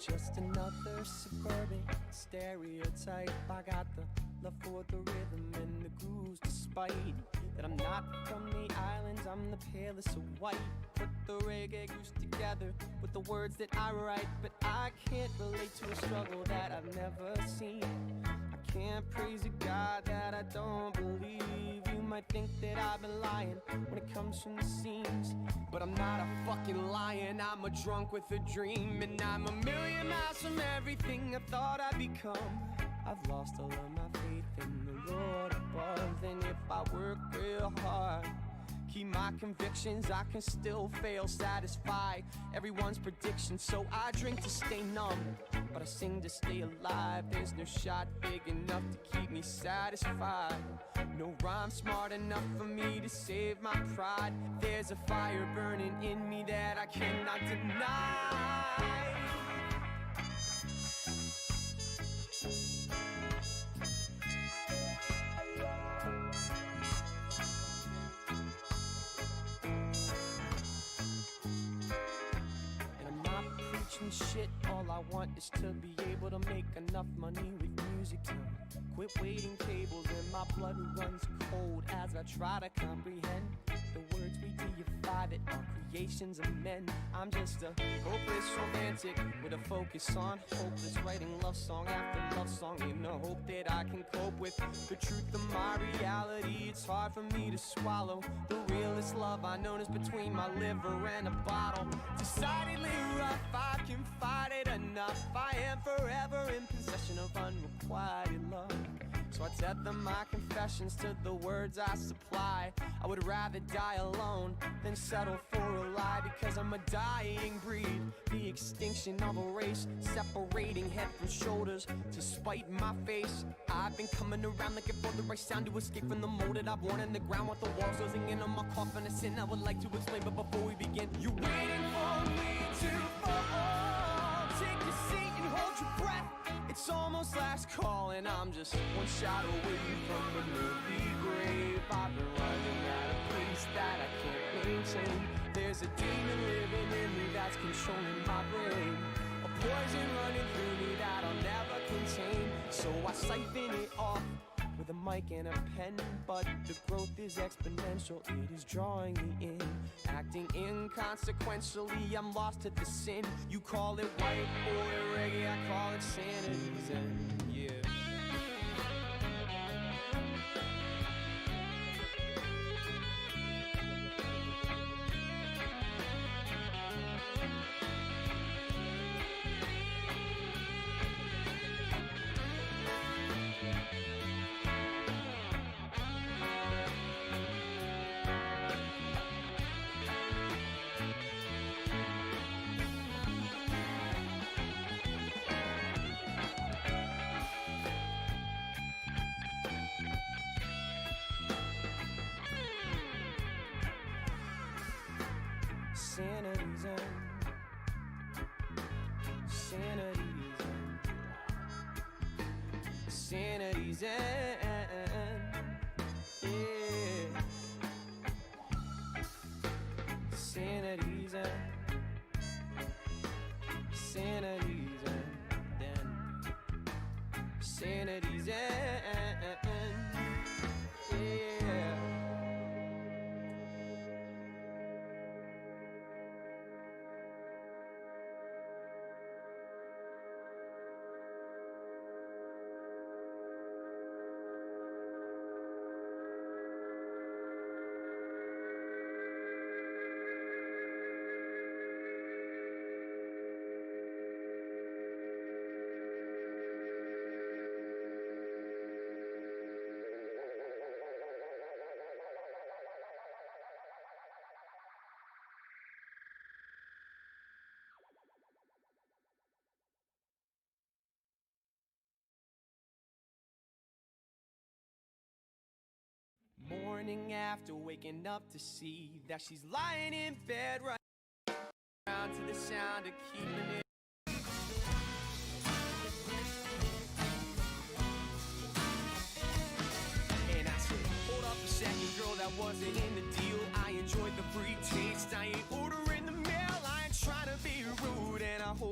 just another suburban stereotype. I got the love for the rhythm and the grooves, despite that I'm not from the islands. I'm the palest of white. Put the reggae goose together with the words that I write, but I can't relate to a struggle that I've never seen. I can't praise a God that I don't believe. You might think that I've been lying when it comes from the seams, but I'm not a fucking lion. I'm a drunk with a dream, and I'm a million miles from everything I thought I'd become. I've lost all of my faith in the Lord above, and if I work real hard, keep my convictions, I can still fail, satisfy everyone's predictions. So I drink to stay numb, but I sing to stay alive. There's no shot big enough to keep me satisfied, no rhyme smart enough for me to save my pride. There's a fire burning in me that I cannot deny. Shit, all I want is to be able to make enough money with music to quit waiting tables, and my blood runs cold as I try to comprehend the words we deify that are creations of men. I'm just a hopeless romantic with a focus on hopeless, writing love song after love song in the hope that I can cope with the truth of my reality. It's hard for me to swallow. The realest love I know is between my liver and a bottle. Decidedly rough, I can fight it enough. I am forever in possession of unrequited love. So I tether my confessions to the words I supply. I would rather die alone than settle for a lie, because I'm a dying breed, the extinction of a race, separating head from shoulders to spite my face. I've been coming around looking for the right sound to escape from the mold that I've worn in the ground, with the walls closing in on my coffin. A sin I would like to explain, but before we begin, you're waiting for me to fall. Take a seat and hold your breath. It's almost last call, and I'm just one shot away from the movie grave. I've been running out of place that I can't maintain. There's a demon living in me that's controlling my brain, a poison running through me that I'll never contain. So I siphon it off with a mic and a pen, but the growth is exponential. It is drawing me in, acting inconsequentially. I'm lost to the sin. You call it white boy reggae, I call it sanity zen. Yeah. Sanity zen, sanity zen, sanity zen, yeah. Sanity zen, sanity zen, sanity zen, yeah. Morning after waking up to see that she's lying in bed right around to the sound of keeping it. And I said, hold up a second, girl, that wasn't in the deal. I enjoyed the free taste. I ain't ordering the mail. I ain't trying to be rude, and I hope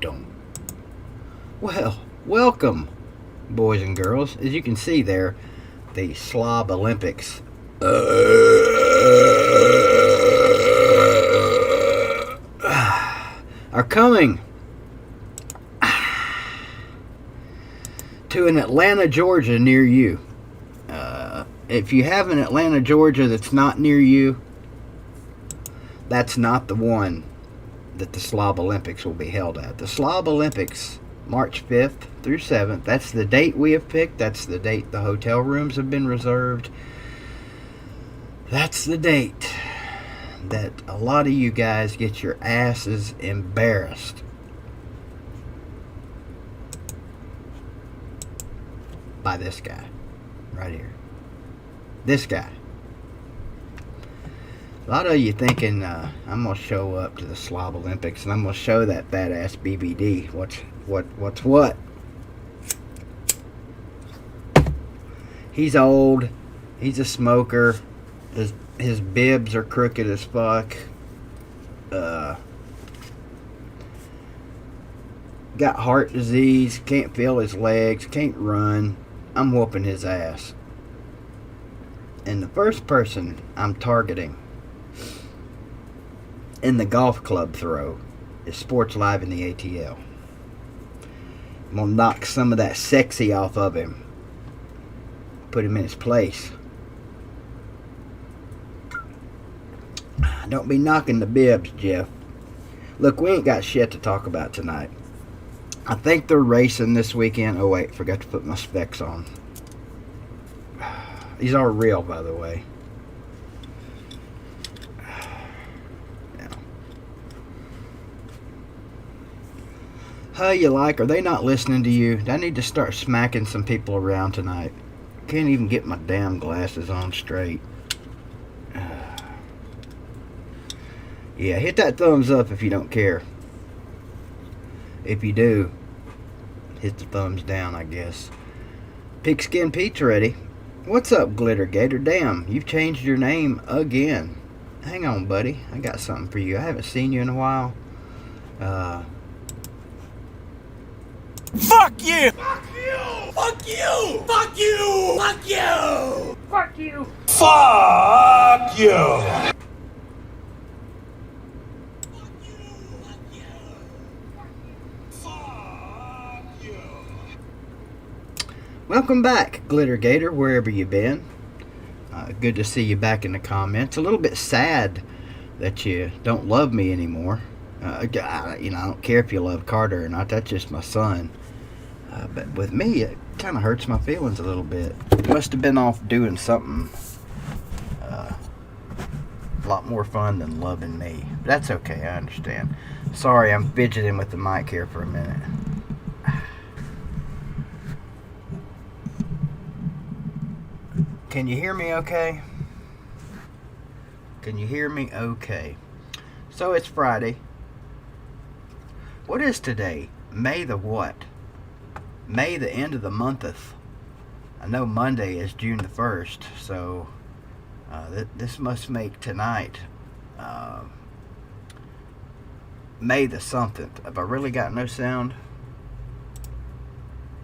Dum. Well, welcome, boys and girls. As you can see there, the Slob Olympics are coming to an Atlanta, Georgia near you. If you have an Atlanta, Georgia that's not near you, that's not the one that the Slob Olympics will be held at. The Slob Olympics, March 5th through 7th, that's the date we have picked. That's the date the hotel rooms have been reserved. That's the date that a lot of you guys get your asses embarrassed by this guy right here. This guy. A lot of you thinking I'm gonna show up to the Slob Olympics and I'm gonna show that badass BVD what's what. He's old. He's a smoker. His bibs are crooked as fuck. Got heart disease. Can't feel his legs. Can't run. I'm whooping his ass. And the first person I'm targeting in the golf club throw is Sports Live in the ATL. I'm going to knock some of that sexy off of him. Put him in his place. Don't be knocking the bibs, Jeff. Look, we ain't got shit to talk about tonight. I think they're racing this weekend. Oh, wait, forgot to put my specs on. These are real, by the way. Yeah. How you like? Are they not listening to you? I need to start smacking some people around tonight. Can't even get my damn glasses on straight. Yeah, hit that thumbs up if you don't care. If you do, hit the thumbs down, I guess. Pigskin Pete's ready. What's up, Glitter Gator? Damn, you've changed your name again. Hang on, buddy. I got something for you. I haven't seen you in a while. Fuck you! Fuck you! Fuck you! Fuck you! Fuck you! Fuck you! Fuck you! Welcome back, Glitter Gator, wherever you've been. Good to see you back in the comments. A little bit sad that you don't love me anymore. I don't care if you love Carter or not. That's just my son. But with me, it kind of hurts my feelings a little bit. Must have been off doing something a lot more fun than loving me. But that's okay, I understand. Sorry, I'm fidgeting with the mic here for a minute. Can you hear me okay? Can you hear me okay? So it's Friday. What is today? May the what? May the end of the montheth. I know Monday is June the 1st, so this must make tonight May the something. Have I really got no sound?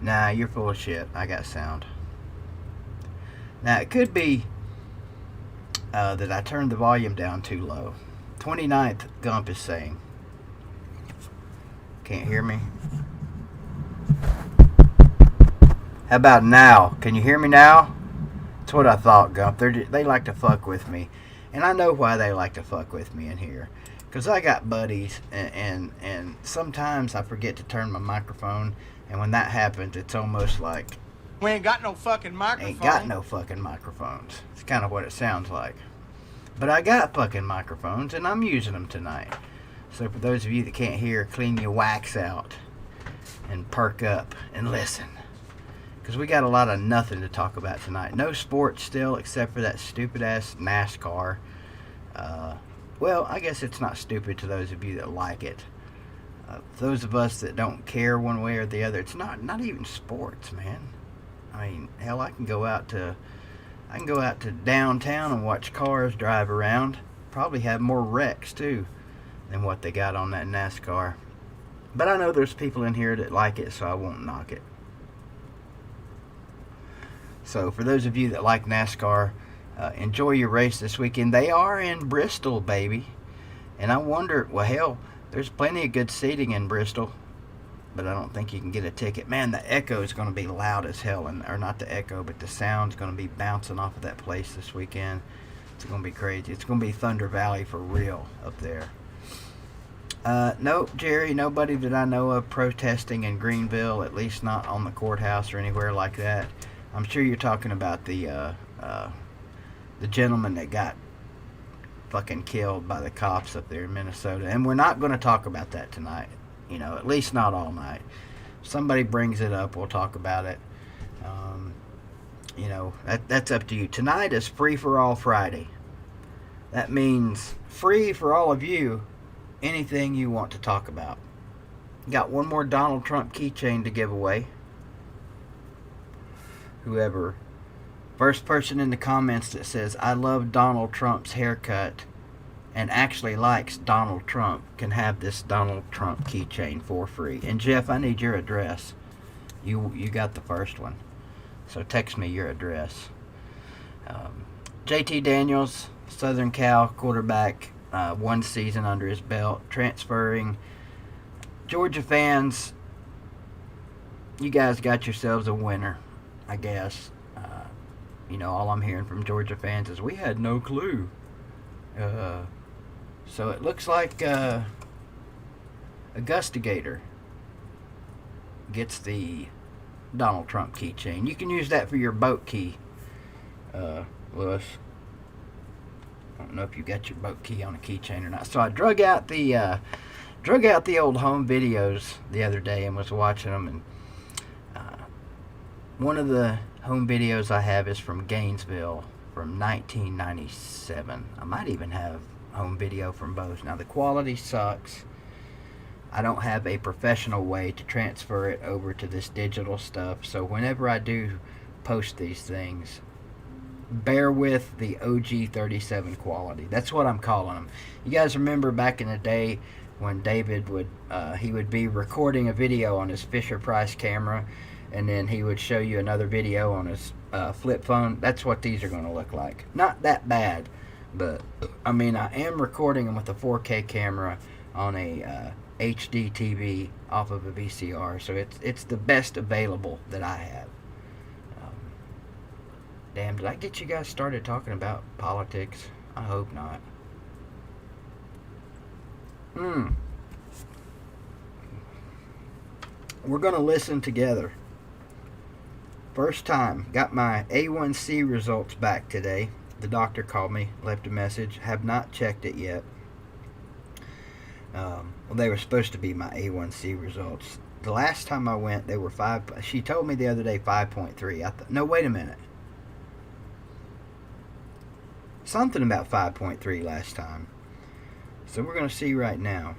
Nah, you're full of shit. I got sound. Now, it could be that I turned the volume down too low. 29th, Gump is saying. Can't hear me? How about now? Can you hear me now? That's what I thought, Gump. They like to fuck with me. And I know why they like to fuck with me in here. Because I got buddies, and sometimes I forget to turn my microphone. And when that happens, it's almost like... We ain't got no fucking microphone. Ain't got no fucking microphones. It's kind of what it sounds like. But I got fucking microphones, and I'm using them tonight. So for those of you that can't hear, clean your wax out and perk up and listen. Because we got a lot of nothing to talk about tonight. No sports still, except for that stupid-ass NASCAR. Well, I guess it's not stupid to those of you that like it. Those of us that don't care one way or the other, it's not even sports, man. I mean, hell, I can go out to downtown and watch cars drive around. Probably have more wrecks too than what they got on that NASCAR. But I know there's people in here that like it, so I won't knock it. So for those of you that like NASCAR, enjoy your race this weekend. They are in Bristol, baby. And I wonder, well, hell, there's plenty of good seating in Bristol, but I don't think you can get a ticket. Man, the echo is going to be loud as hell. Or not the echo, but the sound's going to be bouncing off of that place this weekend. It's going to be crazy. It's going to be Thunder Valley for real up there. No, Jerry, nobody that I know of protesting in Greenville, at least not on the courthouse or anywhere like that. I'm sure you're talking about the gentleman that got fucking killed by the cops up there in Minnesota. And we're not going to talk about that tonight. You know, at least not all night. If somebody brings it up, we'll talk about it. You know, that's up to you. Tonight is Free for All Friday. That means free for all of you, anything you want to talk about. Got one more Donald Trump keychain to give away. Whoever, first person in the comments that says, I love Donald Trump's haircut and actually likes Donald Trump, can have this Donald Trump keychain for free. And Jeff, I need your address. You got the first one. So text me your address. JT Daniels, Southern Cal quarterback, one season under his belt, transferring. Georgia fans, you guys got yourselves a winner, I guess. You know, all I'm hearing from Georgia fans is we had no clue. So it looks like Augusta Gator gets the Donald Trump keychain. You can use that for your boat key, Lewis. I don't know if you got your boat key on a keychain or not. So I drug out the old home videos the other day and was watching them. And one of the home videos I have is from Gainesville from 1997. I might even have home video from both. Now the quality sucks. I don't have a professional way to transfer it over to this digital stuff. So whenever I do post these things, bear with the OG 37 quality. That's what I'm calling them. You guys remember back in the day when David would be recording a video on his Fisher-Price camera, and then he would show you another video on his flip phone. That's what these are going to look like. Not that bad, but I mean, I am recording them with a 4K camera on a HD TV off of a VCR, so it's the best available that I have. Damn, did I get you guys started talking about politics? I hope not. We're gonna listen together. First time, got my A1C results back today. The doctor called me, left a message. Have not checked it yet. Well, they were supposed to be my A1C results. The last time I went, they were 5. She told me the other day 5.3. No, wait a minute. Something about 5.3 last time. So we're going to see right now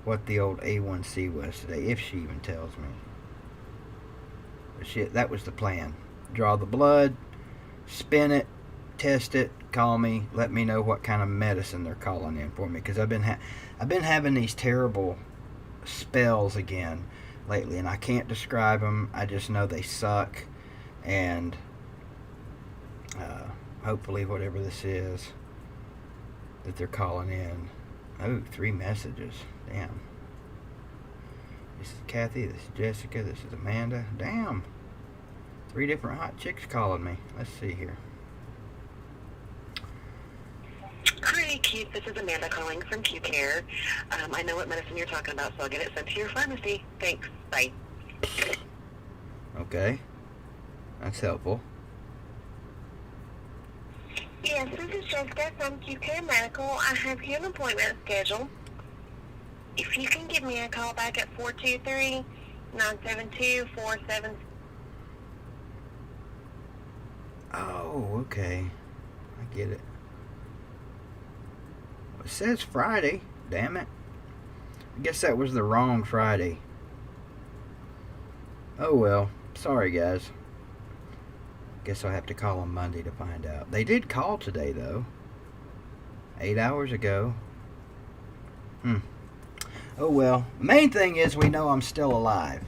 what the old A1C was today, if she even tells me. But that was the plan. Draw the blood, spin it, test it, call me, let me know what kind of medicine they're calling in for me, because I've been having these terrible spells again lately, and I can't describe them. I just know they suck, and hopefully whatever this is that they're calling in. Oh, 3 messages. Damn. This is Kathy, this is Jessica, this is Amanda. Damn. 3 different hot chicks calling me. Let's see here. Hi, Keith. This is Amanda calling from Q-Care. I know what medicine you're talking about, so I'll get it sent to your pharmacy. Thanks. Bye. Okay. That's helpful. Yes, this is Jessica from Q-Care Medical. I have you an appointment scheduled. If you can give me a call back at 423-972-47... Oh, okay. I get it. It says Friday. Damn it. I guess that was the wrong Friday. Oh well. Sorry, guys. Guess I'll have to call them Monday to find out. They did call today, though. 8 hours ago. Oh well. Main thing is we know I'm still alive.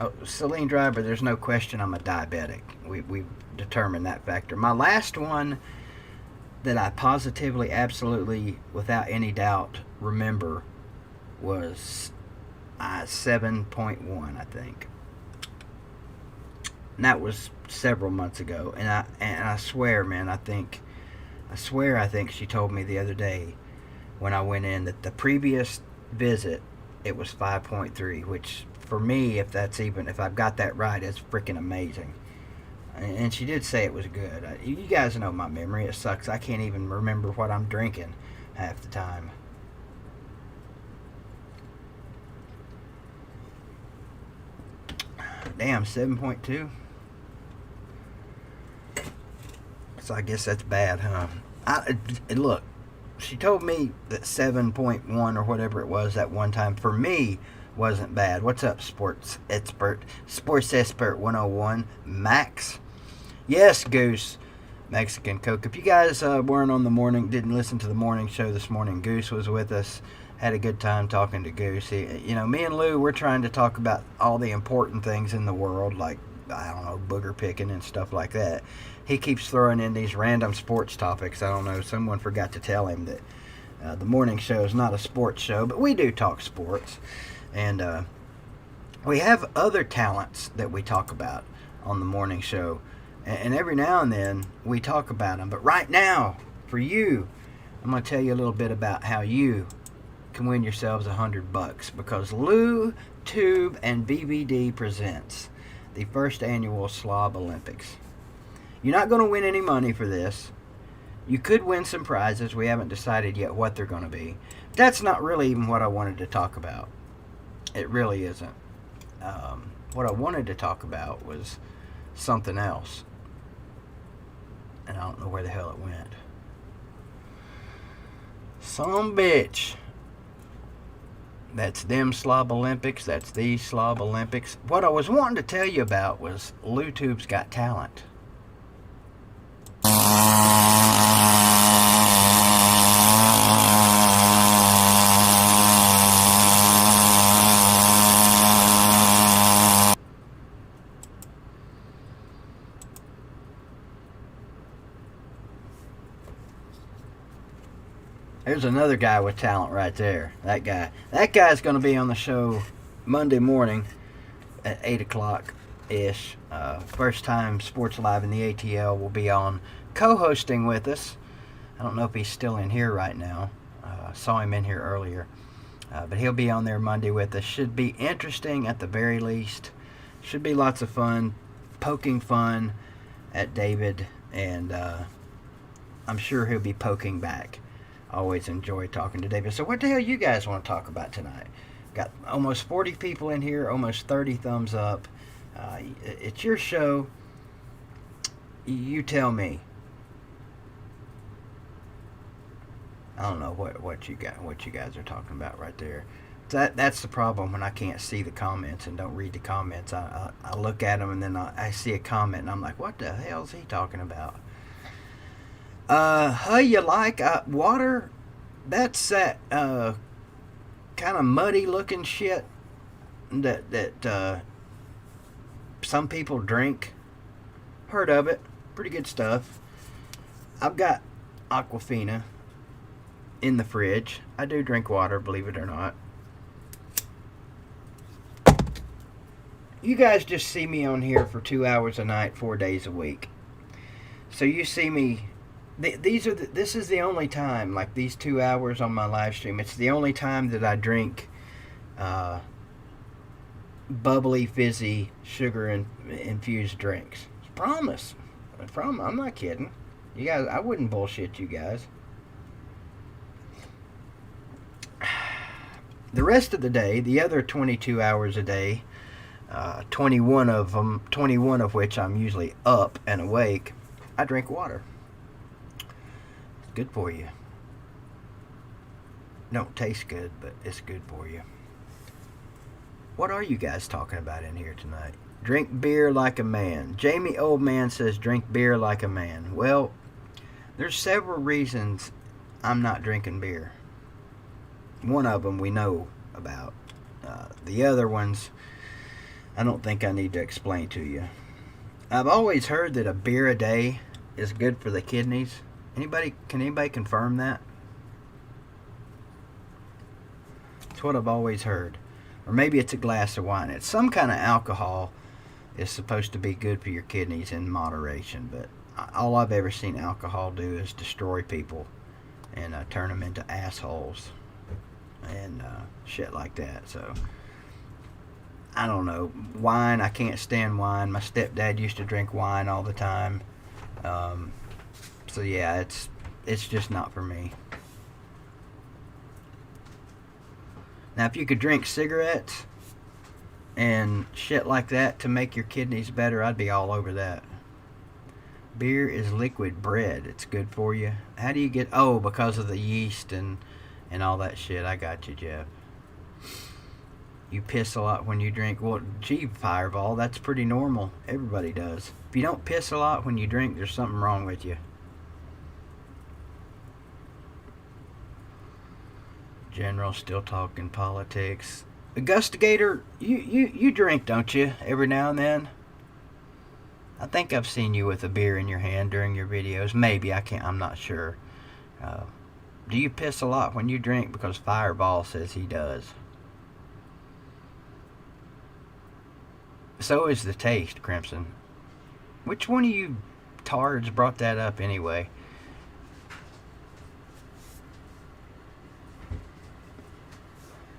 Oh, Celine Driver, there's no question I'm a diabetic. We've determined that factor. My last one that I positively, absolutely, without any doubt, remember was 7.1, I think. And that was several months ago. And I swear, man, I think she told me the other day when I went in that the previous visit it was 5.3, which for me, if I've got that right, it's freaking amazing. And she did say it was good. You guys know my memory. It sucks. I can't even remember what I'm drinking half the time. Damn, 7.2. So I guess that's bad, huh? Look, she told me that 7.1 or whatever it was that one time for me wasn't bad. What's up, Sports Expert 101, Max? Yes, Goose, Mexican Coke. If you guys didn't listen to the morning show this morning, Goose was with us. Had a good time talking to Goose. Me and Lou, we're trying to talk about all the important things in the world, like, I don't know, booger picking and stuff like that. He keeps throwing in these random sports topics. I don't know, someone forgot to tell him that the morning show is not a sports show, but we do talk sports. And we have other talents that we talk about on the morning show. And every now and then we talk about them. But right now, for you, I'm going to tell you a little bit about how you can win yourselves $100 because LOUTUBE and BVD presents the first annual Slob Olympics. You're not going to win any money for this. You could win some prizes. We haven't decided yet what they're going to be. That's not really even what I wanted to talk about. It really isn't. What I wanted to talk about was something else. And I don't know where the hell it went. Some bitch. That's them Slob Olympics. That's these Slob Olympics. What I was wanting to tell you about was LOUTUBE's Got Talent. There's another guy with talent right there. That guy's going to be on the show Monday morning at 8 o'clock-ish. First time Sports Live in the ATL will be on co-hosting with us. I don't know if he's still in here right now. Saw him in here earlier. But he'll be on there Monday with us. Should be interesting at the very least. Should be lots of fun. Poking fun at David. And I'm sure he'll be poking back. Always enjoy talking to David. So what the hell you guys want to talk about tonight? Got almost 40 people in here, almost 30 thumbs up. It's your show. You tell me. I don't know what you guys are talking about right there. That's the problem when I can't see the comments and don't read the comments. I look at them and then I see a comment and I'm like, what the hell is he talking about? How you like water? That's that kind of muddy looking shit that some people drink. Heard of it. Pretty good stuff. I've got Aquafina in the fridge. I do drink water, believe it or not. You guys just see me on here for 2 hours a night, 4 days a week. So you see me. This is the only time, like these 2 hours on my live stream, it's the only time that I drink bubbly, fizzy, sugar-infused drinks. Promise. I'm not kidding. You guys, I wouldn't bullshit you guys. The rest of the day, the other 22 hours a day, 21 of which I'm usually up and awake, I drink water. Good for you. Don't taste good, but it's good for you. What are you guys talking about in here tonight? Drink beer like a man. Jamie Oldman says drink beer like a man. Well, there's several reasons I'm not drinking beer. one of them we know about. The other ones, I don't think I need to explain to you. I've always heard that a beer a day is good for the kidneys. Can anybody confirm that? It's what I've always heard. Or maybe it's a glass of wine. It's some kind of alcohol is supposed to be good for your kidneys in moderation, but all I've ever seen alcohol do is destroy people and turn them into assholes and shit like that. So I don't know. Wine, I can't stand wine. My stepdad used to drink wine all the time. So yeah, it's just not for me. Now, if you could drink cigarettes and shit like that to make your kidneys better, I'd be all over that. Beer is liquid bread. It's good for you. How do you get... Oh, because of the yeast and all that shit. I got you, Jeff. You piss a lot when you drink. Well, gee, Fireball, that's pretty normal. Everybody does. If you don't piss a lot when you drink, there's something wrong with you. General still talking politics. Augustigator, you drink, don't you? Every now and then? I think I've seen you with a beer in your hand during your videos. Maybe, I'm not sure. Do you piss a lot when you drink? Because Fireball says he does. So is the taste, Crimson. Which one of you tards brought that up anyway?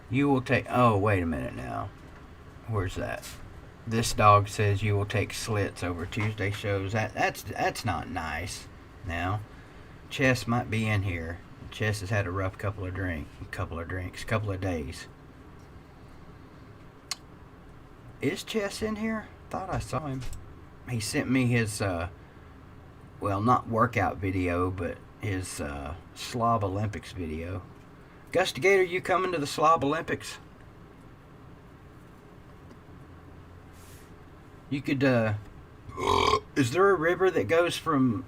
You will take... Oh, wait a minute now. Where's that? This dog says you will take slits over Tuesday shows. That's not nice. Now, Chess might be in here. Chess has had a rough couple of days. Is Chess in here? Thought I saw him. He sent me his, well, not workout video, but his Slob Olympics video. Gustigator, you coming to the Slob Olympics? You could, is there a river that goes from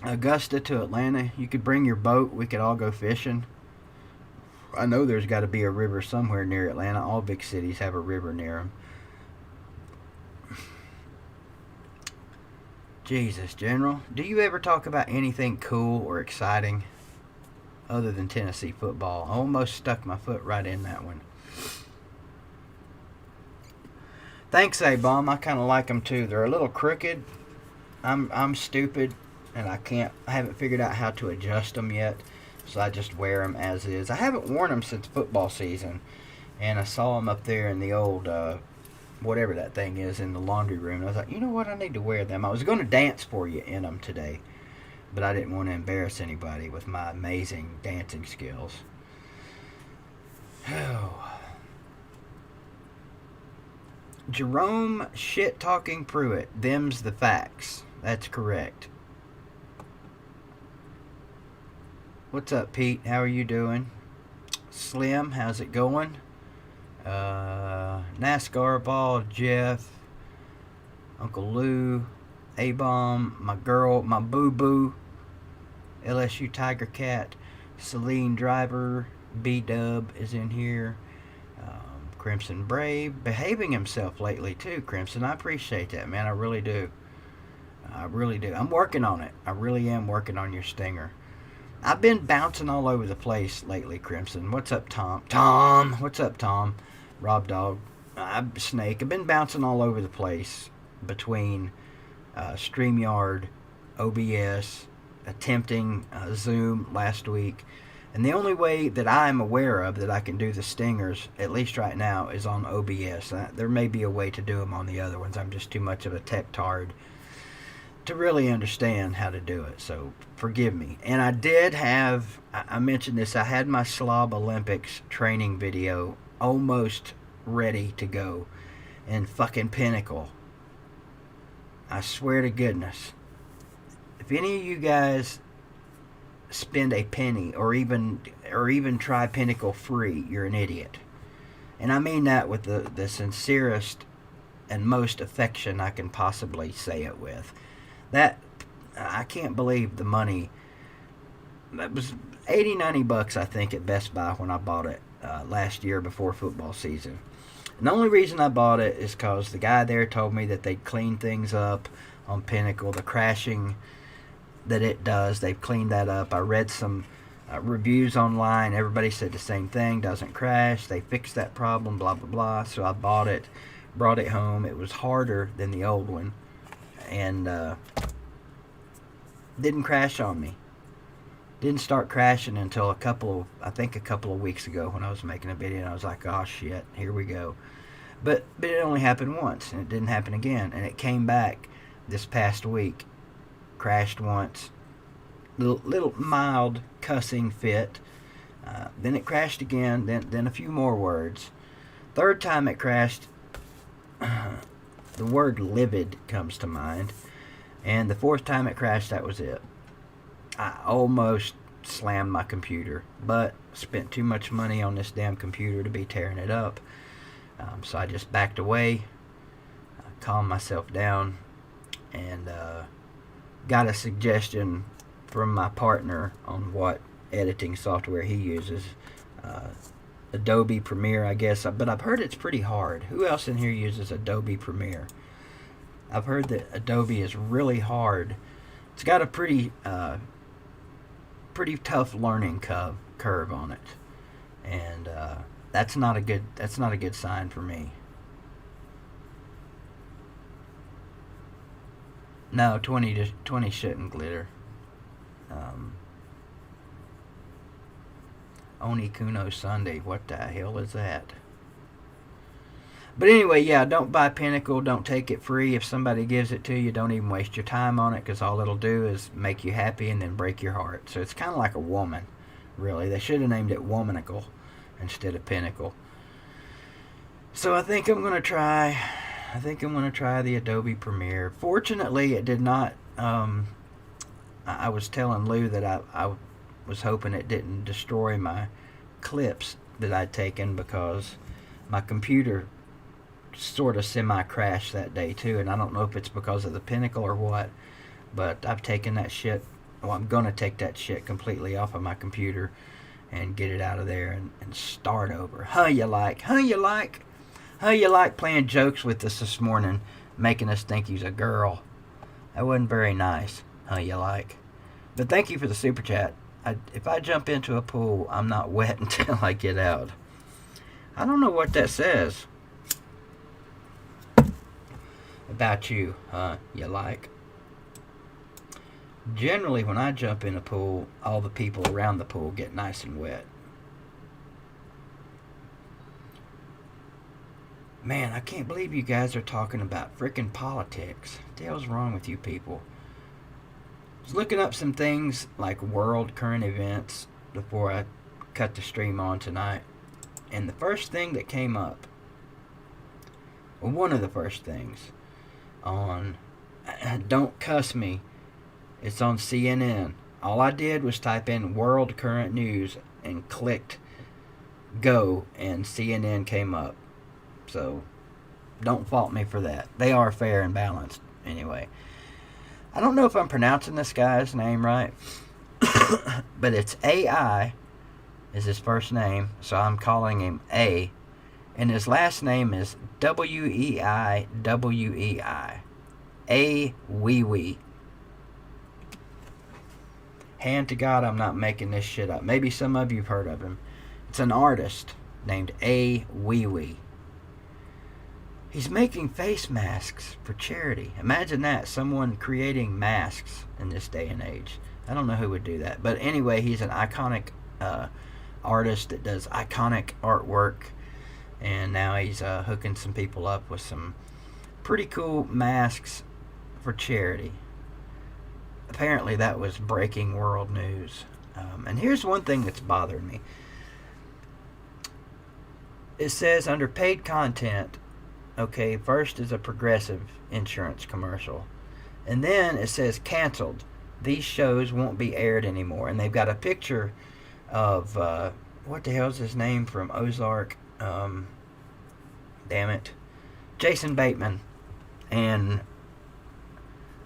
Augusta to Atlanta? You could bring your boat. We could all go fishing. I know there's got to be a river somewhere near Atlanta. All big cities have a river near them. Jesus, General. Do you ever talk about anything cool or exciting other than Tennessee football? I almost stuck my foot right in that one. Thanks, A-Bomb. I kind of like them too. They're a little crooked. I'm stupid, and I haven't figured out how to adjust them yet, so I just wear them as is. I haven't worn them since football season, and I saw them up there in the old, whatever that thing is, in the laundry room. And I was like, you know what? I need to wear them. I was going to dance for you in them today, but I didn't want to embarrass anybody with my amazing dancing skills. Oh. Jerome shit-talking Pruitt. Them's the facts. That's correct. What's up, Pete? How are you doing? Slim, how's it going? NASCAR Ball, Jeff, Uncle Lou, A-Bomb, my girl, my boo-boo, LSU Tiger Cat, Celine Driver, B-Dub is in here. Crimson Brave, behaving himself lately too, Crimson. I appreciate that, man. I really do. I really do. I'm working on it. I really am working on your stinger. I've been bouncing all over the place lately, Crimson. What's up, Tom? Tom! What's up, Tom? Rob Dog. Snake. I've been bouncing all over the place between StreamYard, OBS, attempting Zoom last week. And the only way that I'm aware of that I can do the stingers, at least right now, is on OBS. There may be a way to do them on the other ones. I'm just too much of a tech tard to really understand how to do it. So forgive me. And I did have, I mentioned this, I had my Slob Olympics training video almost ready to go in fucking Pinnacle. I swear to goodness. If any of you guys spend a penny or even try Pinnacle free, you're an idiot. And I mean that with the sincerest and most affection I can possibly say it with. That I can't believe the money It was 80, 90 bucks, I think, at Best Buy when I bought it last year before football season. And the only reason I bought it is because the guy there told me that they'd clean things up on Pinnacle. The crashing that it does, they've cleaned that up. I read some reviews online. Everybody said the same thing, doesn't crash. They fixed that problem, blah, blah, blah. So I bought it, brought it home. It was harder than the old one. And didn't crash on me. Didn't start crashing until a couple of weeks ago when I was making a video, and I was like, oh shit, here we go. But it only happened once, and it didn't happen again. And it came back this past week. Crashed once. Little mild cussing fit. Then it crashed again, then a few more words. Third time it crashed, the word livid comes to mind. And the fourth time it crashed, that was it. I almost slammed my computer, but spent too much money on this damn computer to be tearing it up. So I just backed away, calmed myself down, and got a suggestion from my partner on what editing software he uses. Adobe Premiere, I guess, but I've heard it's pretty hard. Who else in here uses Adobe Premiere? I've heard that Adobe is really hard. It's got a pretty tough learning curve on it, and that's not a good sign for me. No, 20 shouldn't glitter. Oni Kuno Sunday, what the hell is that? But anyway, yeah, don't buy Pinnacle. Don't take it free. If somebody gives it to you, don't even waste your time on it, because all it'll do is make you happy and then break your heart. So it's kind of like a woman, really. They should have named it Womanicle instead of Pinnacle. So I think I'm going to try the Adobe Premiere. Fortunately, it did not... I was telling Lou that I was hoping it didn't destroy my clips that I'd taken, because my computer sort of semi-crashed that day too, and I don't know if it's because of the Pinnacle or what, but I've taken that shit, well, I'm gonna take that shit completely off of my computer and get it out of there and start over. How you like playing jokes with us this morning, making us think he's a girl? That wasn't very nice. How you like? But thank you for the super chat. If I jump into a pool, I'm not wet until I get out. I don't know what that says about you, you like. Generally, when I jump in a pool, all the people around the pool get nice and wet. Man, I can't believe you guys are talking about frickin' politics. What the hell's wrong with you people? I was looking up some things like world current events before I cut the stream on tonight. And the first thing that came up, well, one of the first things on Don't Cuss Me, it's on CNN. All I did was type in world current news and clicked go, and CNN came up. So don't fault me for that. They are fair and balanced anyway. I don't know if I'm pronouncing this guy's name right, but it's AI is his first name, so I'm calling him A. And his last name is W-E-I-W-E-I. A-wee-wee. Hand to God, I'm not making this shit up. Maybe some of you have heard of him. It's an artist named A-wee-wee. He's making face masks for charity. Imagine that, someone creating masks in this day and age. I don't know who would do that. But anyway, he's an iconic artist that does iconic artwork. And now he's hooking some people up with some pretty cool masks for charity. Apparently that was breaking world news. And here's one thing that's bothered me. It says under paid content, okay, first is a Progressive insurance commercial. And then it says canceled. These shows won't be aired anymore. And they've got a picture of, what the hell's his name from Ozark? Damn it. Jason Bateman. And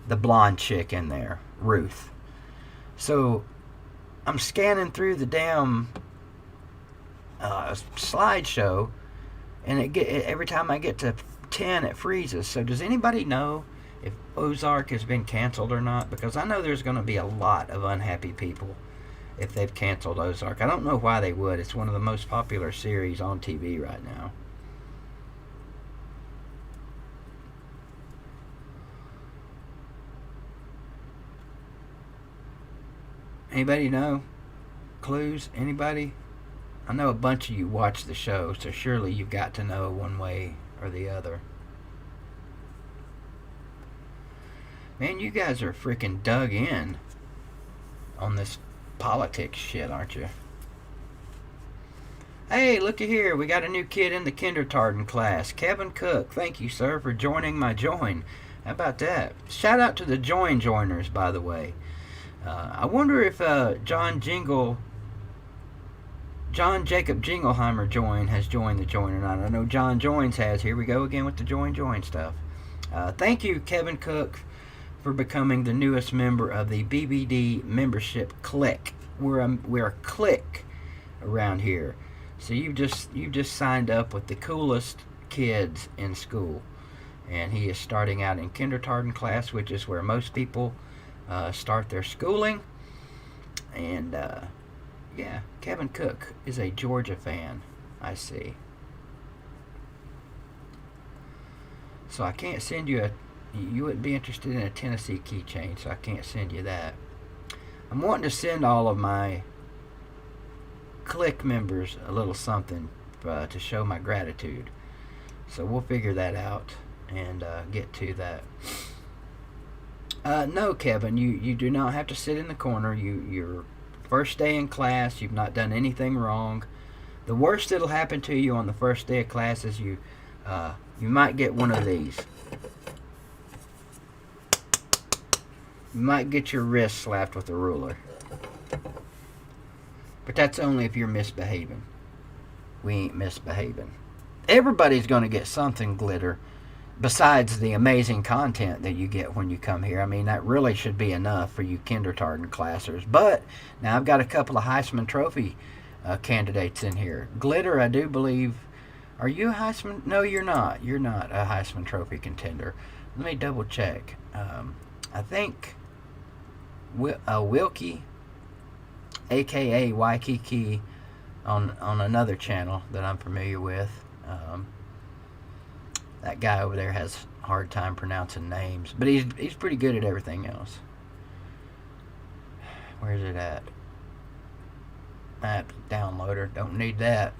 the blonde chick in there, Ruth. So, I'm scanning through the damn slideshow, and every time I get to 10, it freezes. So does anybody know if Ozark has been canceled or not? Because I know there's going to be a lot of unhappy people if they've canceled Ozark. I don't know why they would. It's one of the most popular series on TV right now. Anybody know? Clues? Anybody? I know a bunch of you watch the show, so surely you've got to know one way or the other. Man, you guys are freaking dug in on this politics shit, aren't you? Hey, looky here. We got a new kid in the kindergarten class. Kevin Cook. Thank you, sir, for joining my join. How about that? Shout out to the joiners, by the way. I wonder if John Jacob Jingleheimer has joined the join or not. I know John Joins has. Here we go again with the join stuff. Thank you, Kevin Cook, for becoming the newest member of the BVD membership clique. We're a clique around here. So you've just signed up with the coolest kids in school, and he is starting out in kindergarten class, which is where most people start their schooling. And yeah, Kevin Cook is a Georgia fan, I see. So I can't send you you wouldn't be interested in a Tennessee keychain, so I can't send you that. I'm wanting to send all of my clique members a little something to show my gratitude. So we'll figure that out and get to that. No, Kevin, you do not have to sit in the corner. Your first day in class, you've not done anything wrong. The worst that'll happen to you on the first day of class is you might get one of these. You might get your wrist slapped with a ruler. But that's only if you're misbehaving. We ain't misbehaving. Everybody's going to get something, Glitter, besides the amazing content that you get when you come here. I mean, that really should be enough for you kindergarten classers. But now I've got a couple of Heisman Trophy candidates in here. Glitter, I do believe. Are you a Heisman? No, you're not. You're not a Heisman Trophy contender. Let me double check. I think Wilkie, a.k.a. Waikiki, on another channel that I'm familiar with. That guy over there has a hard time pronouncing names, but he's pretty good at everything else. Where's it at? App downloader. Don't need that.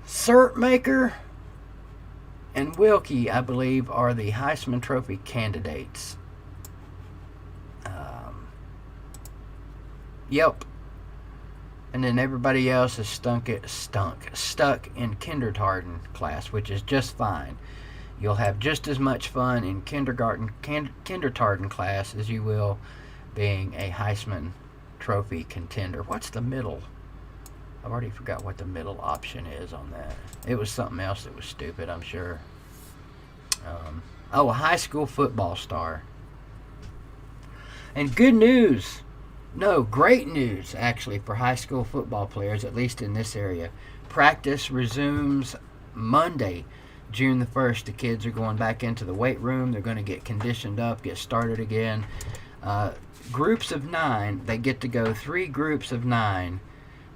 Cert Maker and Wilkie, I believe, are the Heisman Trophy candidates. Yep. And then everybody else is stuck in kindergarten class, which is just fine. You'll have just as much fun in kindergarten class as you will being a Heisman Trophy contender. What's the middle? I've already forgot what the middle option is on that. It was something else that was stupid, I'm sure. A high school football star. And good news. No, great news, actually, for high school football players, at least in this area. Practice resumes Monday, June the 1st. The kids are going back into the weight room. They're going to get conditioned up, get started again. Groups of 9. They get to go 3 groups of 9,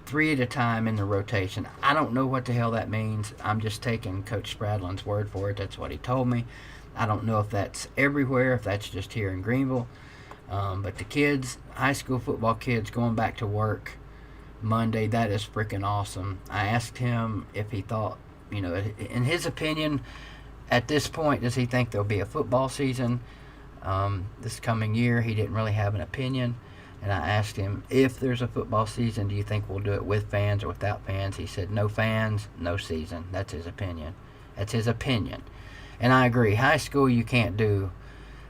3 at a time in the rotation. I don't know what the hell that means. I'm just taking Coach Spradlin's word for it. That's what he told me. I don't know if that's everywhere, if that's just here in Greenville. But the kids, high school football kids, going back to work Monday, that is freaking awesome. I asked him if he thought, in his opinion, at this point, does he think there'll be a football season this coming year? He didn't really have an opinion. And I asked him, if there's a football season, do you think we'll do it with fans or without fans? He said, no fans, no season. That's his opinion. That's his opinion. And I agree. High school, you can't do.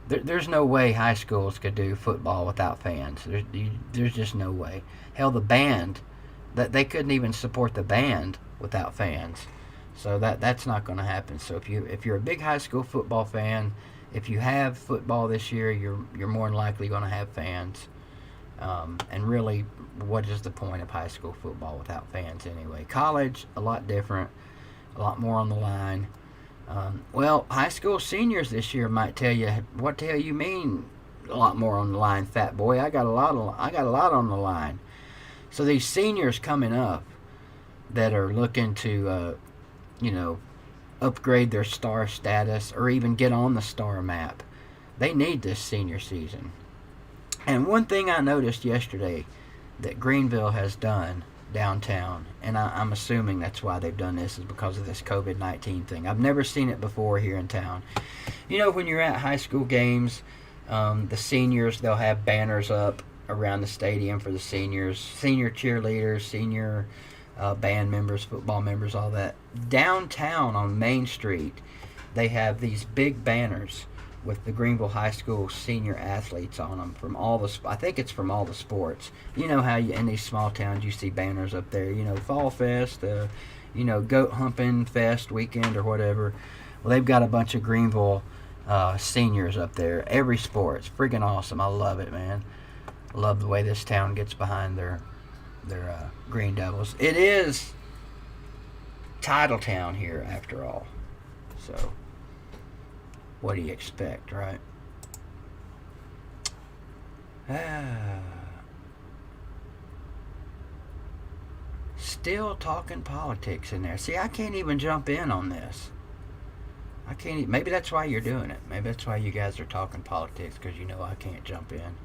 There's no way high schools could do football without fans. There's just no way. Hell, the band, they couldn't even support the band without fans. So that's not going to happen. So if you're a big high school football fan, if you have football this year, you're more than likely going to have fans. And really, what is the point of high school football without fans anyway? College, a lot different, a lot more on the line. Well, high school seniors this year might tell you, what the hell you mean a lot more on the line, fat boy? I got a lot on the line. So these seniors coming up that are looking to, upgrade their star status or even get on the star map, they need this senior season. And one thing I noticed yesterday that Greenville has done downtown, and I'm assuming that's why they've done this, is because of this COVID-19 thing. I've never seen it before here in town. When you're at high school games, the seniors, they'll have banners up around the stadium for the seniors, senior cheerleaders, senior band members, football members, all that. Downtown on Main Street, they have these big banners with the Greenville High School senior athletes on them from all the, I think it's from all the sports. You know how in these small towns you see banners up there, Fall Fest, Goat Humping Fest weekend or whatever. Well, they've got a bunch of Greenville seniors up there. Every sport. It's freaking awesome. I love it, man. I love the way this town gets behind their Green Devils. It is title town here after all. So what do you expect, right? Still talking politics in there. See, I can't even jump in on this. I can't. Maybe that's why you're doing it. Maybe that's why you guys are talking politics, because I can't jump in.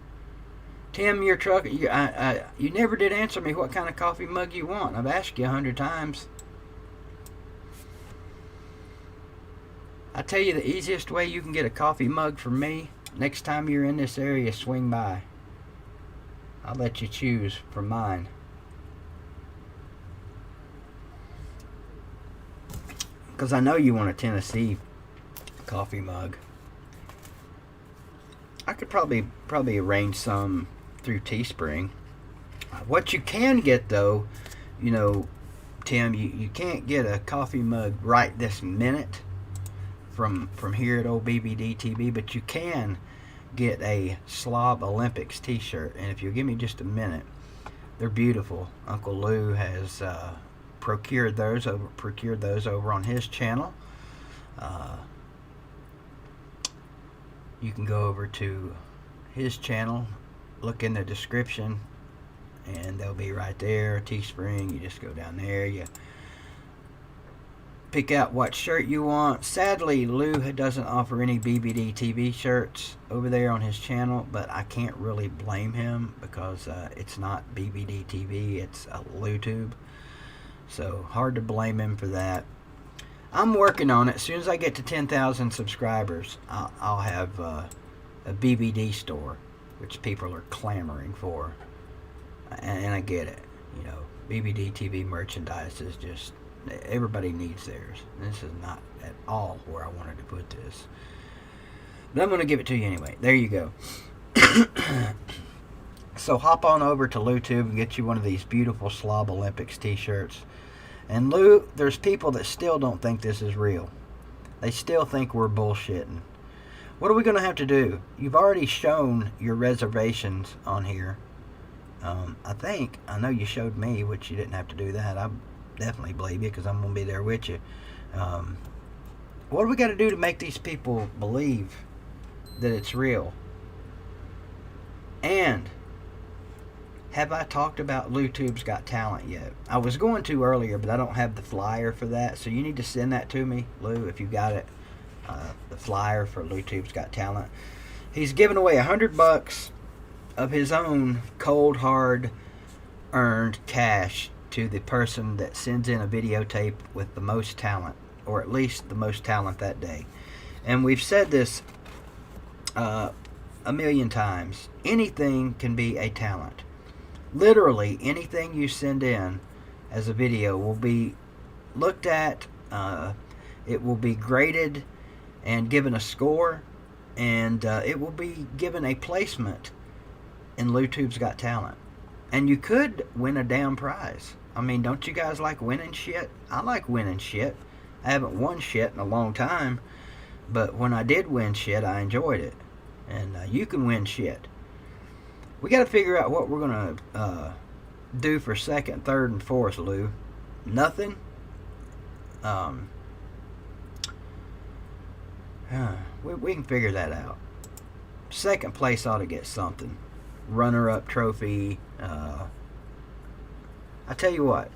Tim, your truck. You never did answer me what kind of coffee mug you want. I've asked you 100 times. I tell you, the easiest way you can get a coffee mug from me, next time you're in this area, swing by. I'll let you choose from mine. Because I know you want a Tennessee coffee mug. I could probably arrange some through Teespring. What you can get, though, Tim, you can't get a coffee mug right this minute from here at old BVDTV, but you can get a Slob Olympics t-shirt. And if you'll give me just a minute, they're beautiful. Uncle Lou has procured those over on his channel. You can go over to his channel, look in the description, and they'll be right there. Teespring, you just go down there, you pick out what shirt you want. Sadly, Lou doesn't offer any BVDTV shirts over there on his channel, but I can't really blame him because it's not BVDTV, it's a LOUTUBE. So hard to blame him for that. I'm working on it. As soon as I get to 10,000 subscribers, I'll have a BVD store, which people are clamoring for. And I get it. BVDTV merchandise is just, everybody needs theirs. This is not at all where I wanted to put this. But I'm going to give it to you anyway. There you go. So hop on over to LOUTUBE and get you one of these beautiful Slob Olympics t-shirts. And Lou, there's people that still don't think this is real. They still think we're bullshitting. What are we going to have to do? You've already shown your reservations on here. I know you showed me, which you didn't have to do that. I definitely believe you because I'm going to be there with you. What do we got to do to make these people believe that it's real? And have I talked about LOUTUBE's Got Talent yet? I was going to earlier, but I don't have the flyer for that. So you need to send that to me, Lou, if you got it. The flyer for LOUTUBE's Got Talent. He's giving away $100 of his own cold, hard earned cash to the person that sends in a videotape with the most talent, or at least the most talent that day. And we've said this a million times. Anything can be a talent. Literally anything you send in as a video will be looked at, it will be graded and given a score, and it will be given a placement in LOUTUBE's Got Talent. And you could win a damn prize. I mean, don't you guys like winning shit? I like winning shit. I haven't won shit in a long time, but when I did win shit, I enjoyed it. And you can win shit. We got to figure out what we're going to do for second, third, and fourth, Lou. Nothing? We can figure that out. Second place ought to get something. Runner-up trophy. I tell you what.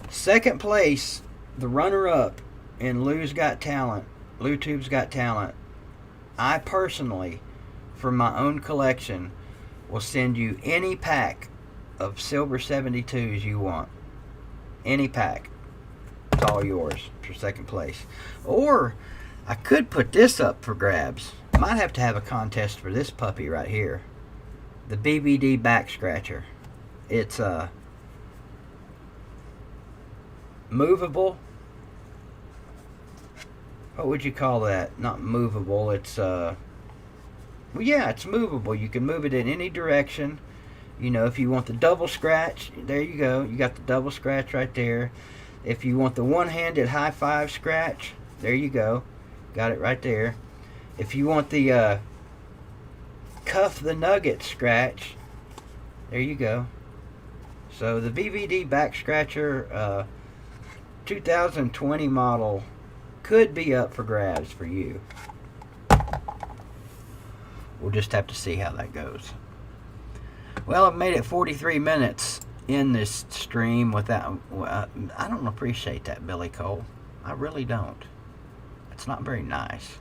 Second place, the runner-up in LOUTUBE's Got Talent, I personally, from my own collection, will send you any pack of Silver 72s you want. Any pack. It's all yours for second place. Or I could put this up for grabs. Might have to have a contest for this puppy right here. The BVD back scratcher. It's movable. What would you call that? Not movable. It's well, yeah, it's movable. You can move it in any direction. You know, if you want the double scratch, there you go. You got the double scratch right there. If you want the one-handed high five scratch, there you go. Got it right there. If you want the cuff the nugget scratch, there you go. So the BVD back scratcher 2020 model could be up for grabs for you. We'll just have to see how that goes. Well, I've made it 43 minutes in this stream without... I don't appreciate that, Billy Cole. I really don't. It's not very nice.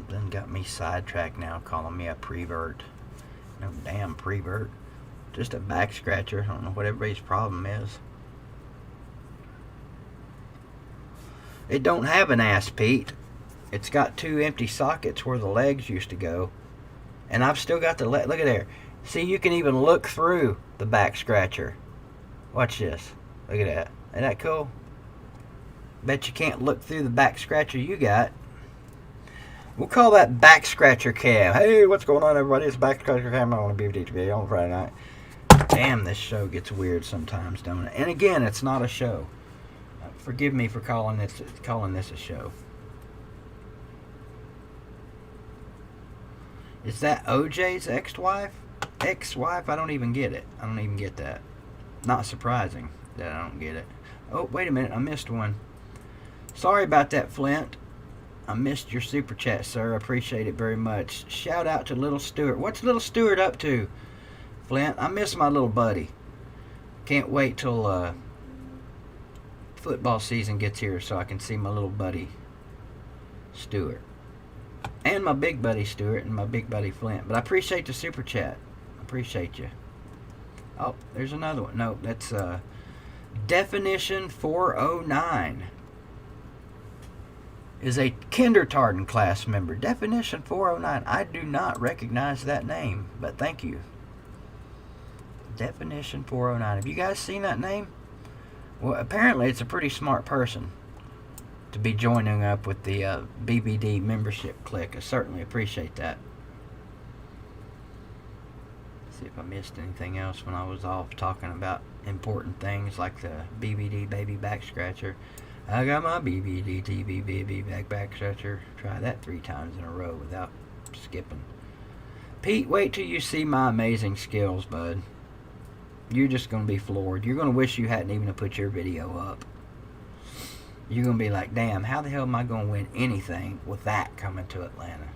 Then got me sidetracked now, calling me a prevert. No damn prevert. Just a back scratcher. I don't know what everybody's problem is. It don't have an ass, Pete. It's got two empty sockets where the legs used to go. And I've still got the leg. Look at there. See, you can even look through the back scratcher. Watch this. Look at that. Isn't that cool? Bet you can't look through the back scratcher you got. We'll call that back scratcher cam. Hey, what's going on, everybody? It's back scratcher cam on the BVDTV on Friday night. Damn, this show gets weird sometimes, don't it? And again, it's not a show. Forgive me for calling this a show. Is that OJ's ex-wife? Ex-wife? I don't even get it. I don't even get that. Not surprising that I don't get it. Oh, wait a minute. I missed one. Sorry about that, Flint. I missed your super chat, sir. I appreciate it very much. Shout out to Little Stewart. What's Little Stewart up to, Flint? I miss my little buddy. Can't wait till football season gets here so I can see my little buddy Stewart. And my big buddy Stewart and my big buddy Flint. But I appreciate the super chat. I appreciate you. Oh, there's another one. No, that's Definition 409. Is a kindergarten class member. Definition 409. I do not recognize that name, but thank you. Definition 409. Have you guys seen that name? Well, apparently it's a pretty smart person to be joining up with the BVD membership clique. I certainly appreciate that. See if I missed anything else when I was off talking about important things like the BVD baby back scratcher. I got my BVDTV baby back scratcher. Try that 3 times in a row without skipping. Pete, wait till you see my amazing skills, bud. You're just going to be floored. You're going to wish you hadn't even put your video up. You're going to be like, damn, how the hell am I going to win anything with that coming to Atlanta?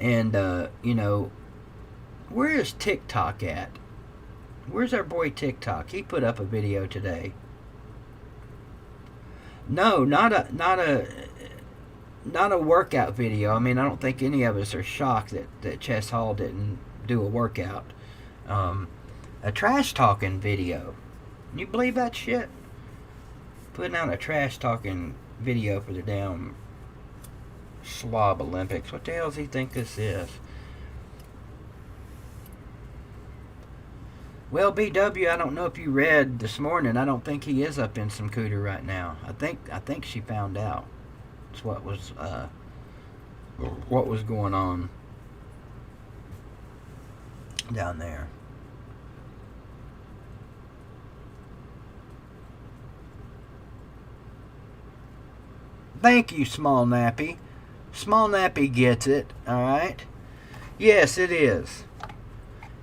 And, you know, where is TikTok at? Where's our boy TikTok? He put up a video today. No, not a workout video. I mean, I don't think any of us are shocked that Chess Hall didn't do a workout. A trash talking video. Can you believe that shit? Putting out a trash talking video for the damn slob Olympics. What the hell does he think this is? Well, BW, I don't know if you read this morning. I don't think he is up in some cooter right now. I think she found out. That's what was going on down there. Thank you, Small Nappy. Small Nappy gets it, alright? Yes, it is.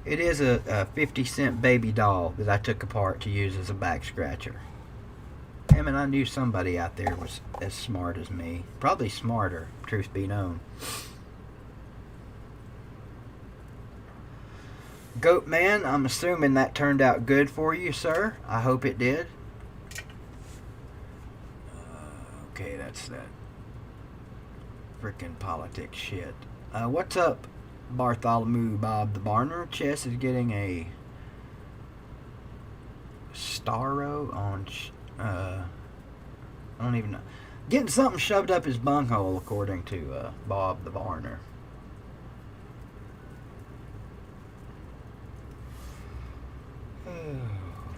It is a 50-cent baby doll that I took apart to use as a back scratcher. Damn it, I knew somebody out there was as smart as me. Probably smarter, truth be known. Goat Man, I'm assuming that turned out good for you, sir. I hope it did. Okay, that's that frickin' politics shit. What's up, Bartholomew Bob the Barner? Chess is getting a Starro on... I don't even know. Getting something shoved up his bunghole, according to Bob the Barner.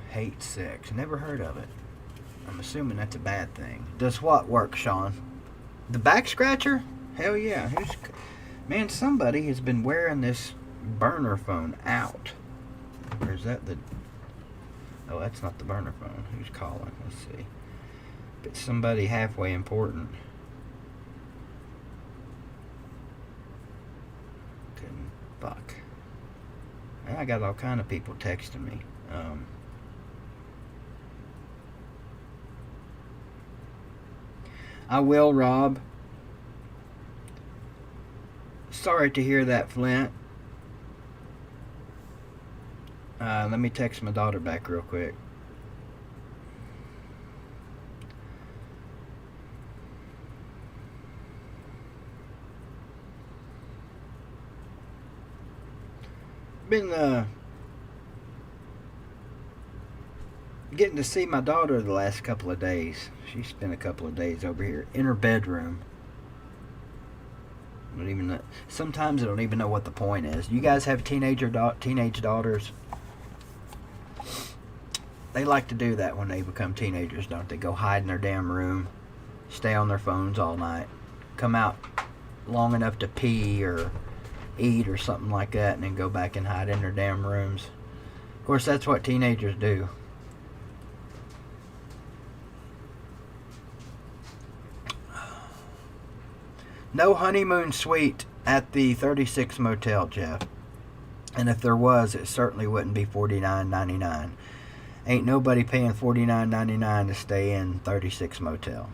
Hate sex. Never heard of it. I'm assuming that's a bad thing. Does what work, Sean? The back scratcher? Hell yeah. Man, somebody has been wearing this burner phone out. Or is that the... Oh, that's not the burner phone. Who's calling? Let's see. If it's somebody halfway important. Fuck. I got all kind of people texting me. I will, Rob. Sorry to hear that, Flint. Let me text my daughter back real quick. Been getting to see my daughter the last couple of days. She spent a couple of days over here in her bedroom. I don't even know. Sometimes I don't even know what the point is. You guys have teenage daughters? They like to do that when they become teenagers, don't they? Go hide in their damn room, stay on their phones all night, come out long enough to pee or eat or something like that, and then go back and hide in their damn rooms. Of course, that's what teenagers do. No honeymoon suite at the 36 Motel, Jeff. And if there was, it certainly wouldn't be $49.99. Ain't nobody paying $49.99 to stay in 36 Motel.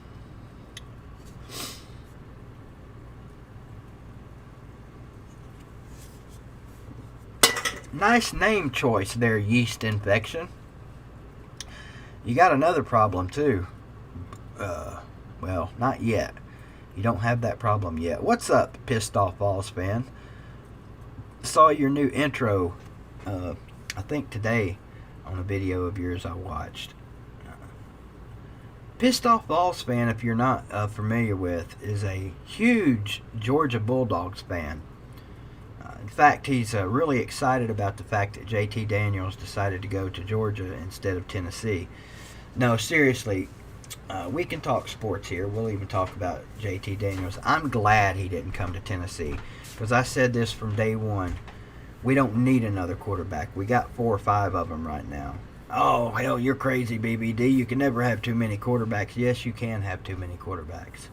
Nice name choice there, yeast infection. You got another problem too. Well, not yet. You don't have that problem yet. What's up, Pissed Off Balls fan? Saw your new intro, I think today, on a video of yours I watched. Pissed Off Balls fan, if you're not familiar with, is a huge Georgia Bulldogs fan. In fact, he's really excited about the fact that JT Daniels decided to go to Georgia instead of Tennessee. No, seriously, we can talk sports here. We'll even talk about JT Daniels. I'm glad he didn't come to Tennessee, because I said this from day one. We don't need another quarterback. We got 4 or 5 of them right now. Oh, hell, you're crazy, BBD. You can never have too many quarterbacks. Yes, you can have too many quarterbacks.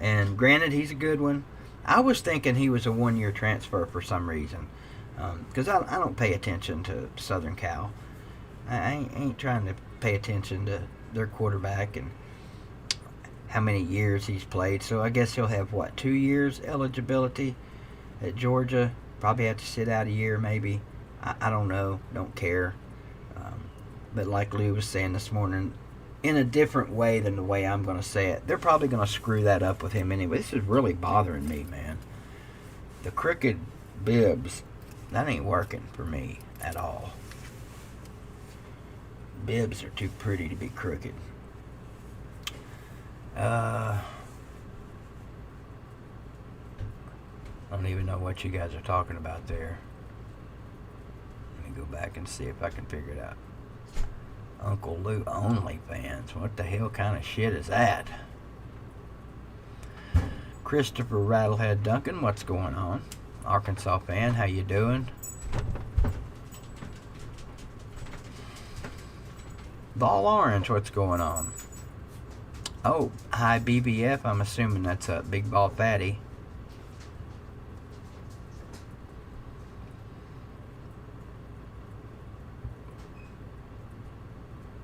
And granted, he's a good one. I was thinking he was a 1-year transfer for some reason, because I don't pay attention to Southern Cal. I ain't trying to pay attention to their quarterback and how many years he's played. So I guess he'll have, 2 years eligibility at Georgia. Probably have to sit out a year maybe. I don't know. Don't care. But like Lou was saying this morning, in a different way than the way I'm going to say it, they're probably going to screw that up with him anyway. This is really bothering me, man. The crooked bibs, that ain't working for me at all. Bibs are too pretty to be crooked. I don't even know what you guys are talking about there. Let me go back and see if I can figure it out. Uncle Lou OnlyFans. What the hell kind of shit is that? Christopher Rattlehead Duncan, what's going on? Arkansas fan, how you doing? Ball Orange, what's going on? Oh, hi BBF. I'm assuming that's a Big Ball Fatty.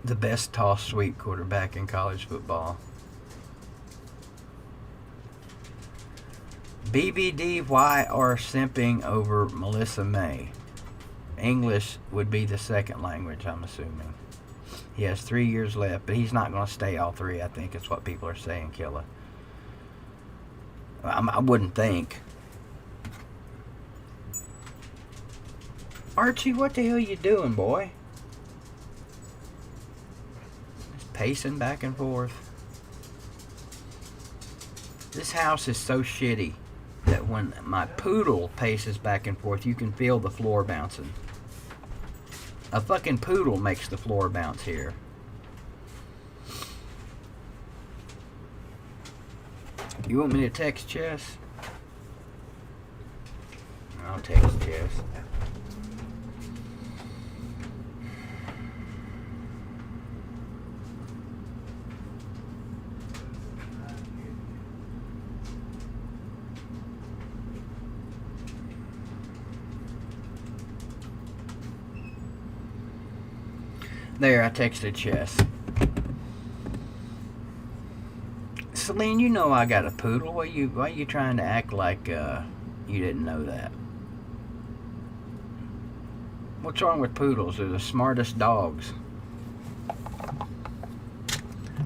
The best toss sweep quarterback in college football. BVDY are simping over Melissa May. English would be the second language, I'm assuming. He has 3 years left, but he's not going to stay all 3, I think is what people are saying, Killa. I wouldn't think. Archie, what the hell you doing, boy? Just pacing back and forth. This house is so shitty that when my poodle paces back and forth, you can feel the floor bouncing. A fucking poodle makes the floor bounce here. You want me to text Chess? I'll text Chess. There, I texted Chess. Celine, you know I got a poodle. Why you trying to act like you didn't know that? What's wrong with poodles? They're the smartest dogs.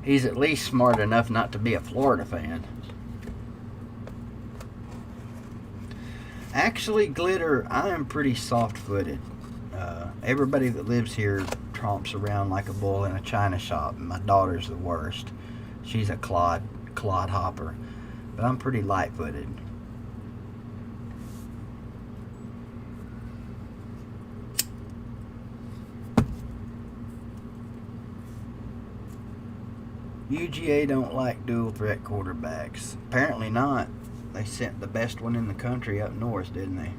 He's at least smart enough not to be a Florida fan. Actually, Glitter, I am pretty soft-footed. Everybody that lives here tromps around like a bull in a china shop, and my daughter's the worst. She's a clod hopper, but I'm pretty light-footed. UGA don't like dual threat quarterbacks. Apparently not. They sent the best one in the country up north, didn't they?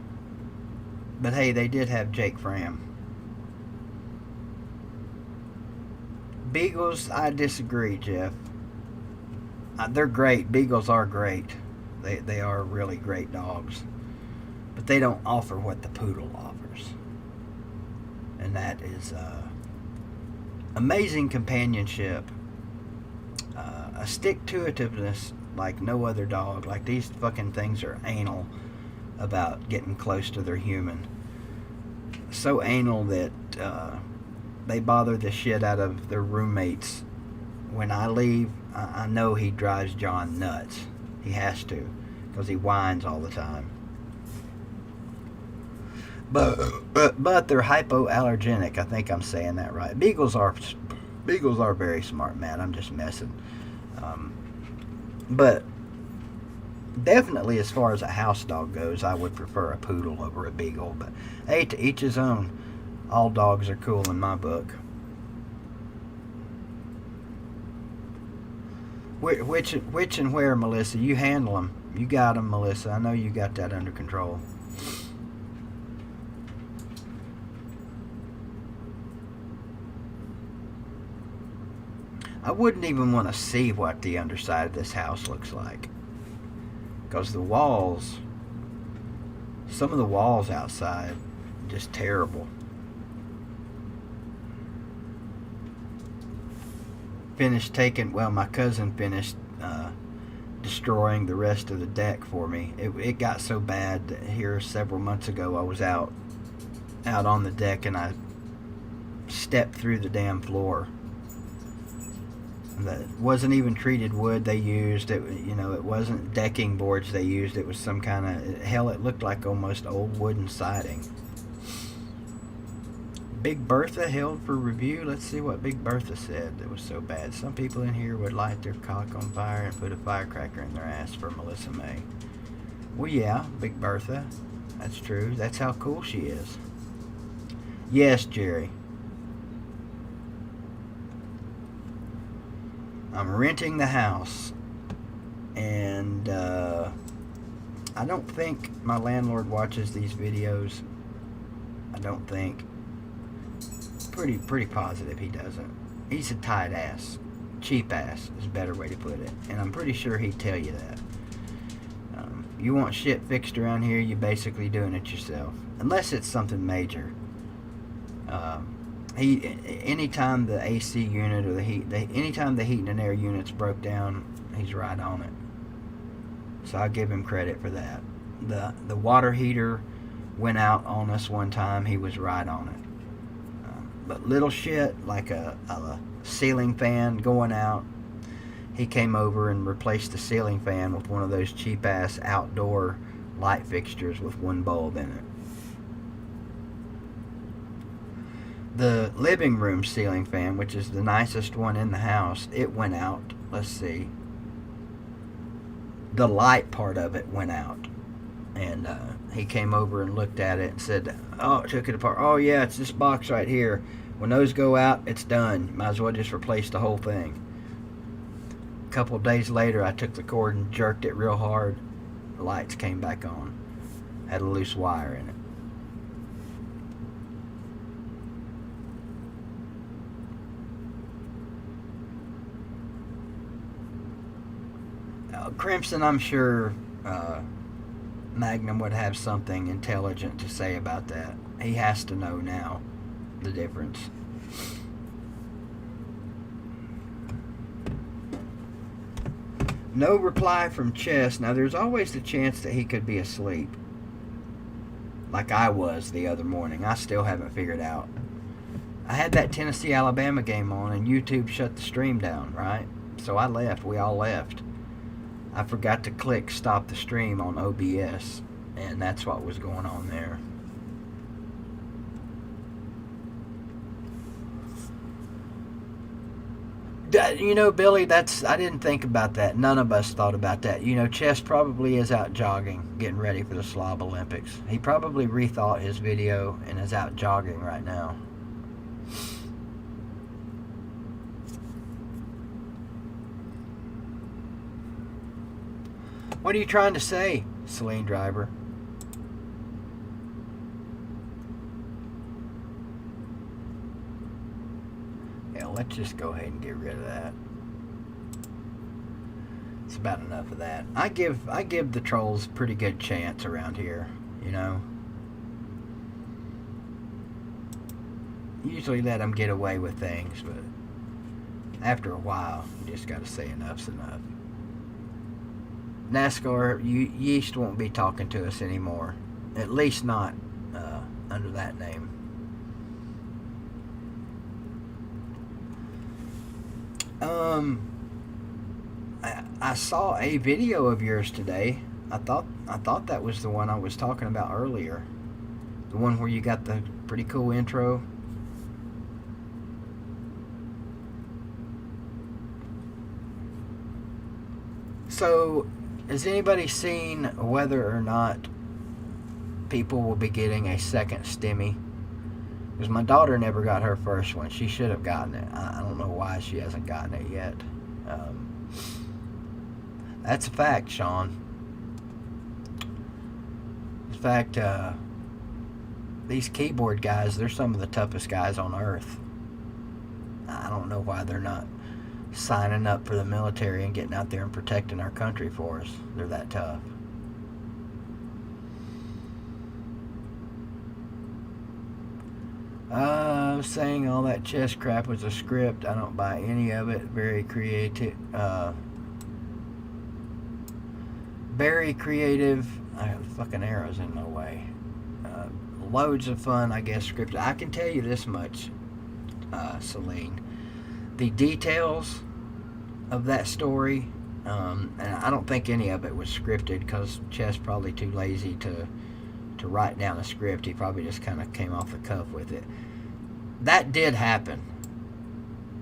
But hey, they did have Jake Fram. Beagles, I disagree, Jeff. They're great. Beagles are great. They are really great dogs. But they don't offer what the poodle offers. And that is amazing companionship. A stick-to-itiveness like no other dog. Like these fucking things are anal about getting close to their human. So anal that they bother the shit out of their roommates. When I leave, I know he drives John nuts. He has to, because he whines all the time. But they're hypoallergenic. I think I'm saying that right. Beagles are very smart, Matt. I'm just messing. But definitely, as far as a house dog goes, I would prefer a poodle over a beagle. But hey, to each his own. All dogs are cool in my book. Which and where, Melissa? You handle them. You got them, Melissa. I know you got that under control. I wouldn't even want to see what the underside of this house looks like. Because the walls, some of the walls outside, just terrible. My cousin finished destroying the rest of the deck for me. It got so bad that here several months ago I was out on the deck and I stepped through the damn floor. That wasn't even treated wood they used. It wasn't decking boards they used. It was some kind of, hell, it looked like almost old wooden siding. Big Bertha held for review. Let's see what Big Bertha said that was so bad. Some people in here would light their cock on fire and put a firecracker in their ass for Melissa May. Well, yeah, Big Bertha. That's true. That's how cool she is. Yes, Jerry. I'm renting the house. And I don't think my landlord watches these videos. I don't think. Pretty positive he doesn't. He's a tight ass. cheap ass is a better way to put it. And I'm pretty sure he'd tell you that. You want shit fixed around here, you're basically doing it yourself. Unless it's something major. Anytime the AC unit or anytime the heating and air units broke down, he's right on it. So I give him credit for that. The water heater went out on us one time, he was right on it. But little shit like a ceiling fan going out, he came over and replaced the ceiling fan with one of those cheap ass outdoor light fixtures with one bulb in it. The living room ceiling fan, which is the nicest one in the house, it went out. Let's see. The light part of it went out. And he came over and looked at it and said, oh, took it apart. Oh, yeah, it's this box right here. When those go out, it's done. Might as well just replace the whole thing. A couple of days later, I took the cord and jerked it real hard. The lights came back on. Had a loose wire in it. Crimson, I'm sure Magnum would have something intelligent to say about that. He has to know now the difference. No reply from Chess. Now, there's always the chance that he could be asleep. Like I was the other morning. I still haven't figured out. I had that Tennessee-Alabama game on, and YouTube shut the stream down, right? So I left. We all left. I forgot to click stop the stream on OBS, and that's what was going on there. You know, Billy, I didn't think about that. None of us thought about that. You know, Chess probably is out jogging, getting ready for the Slob Olympics. He probably rethought his video and is out jogging right now. What are you trying to say, Celine Driver? Yeah, let's just go ahead and get rid of that. It's about enough of that. I give the trolls a pretty good chance around here, you know. Usually let them get away with things, but after a while, you just got to say enough's enough. NASCAR, Yeast won't be talking to us anymore. At least not under that name. I saw a video of yours today. I thought that was the one I was talking about earlier. The one where you got the pretty cool intro. So, has anybody seen whether or not people will be getting a second stimmy? Because my daughter never got her first one. She should have gotten it. I don't know why she hasn't gotten it yet. That's a fact, Sean. In fact, these keyboard guys, they're some of the toughest guys on earth. I don't know why they're not signing up for the military and getting out there and protecting our country for us. They're that tough. Saying all that chess crap was a script. I don't buy any of it. Very creative. Very creative. I got fucking arrows in my way. Loads of fun, I guess, scripted. I can tell you this much, Celine. The details of that story, and I don't think any of it was scripted because Chess probably too lazy to write down a script. He probably just kind of came off the cuff with it. That did happen.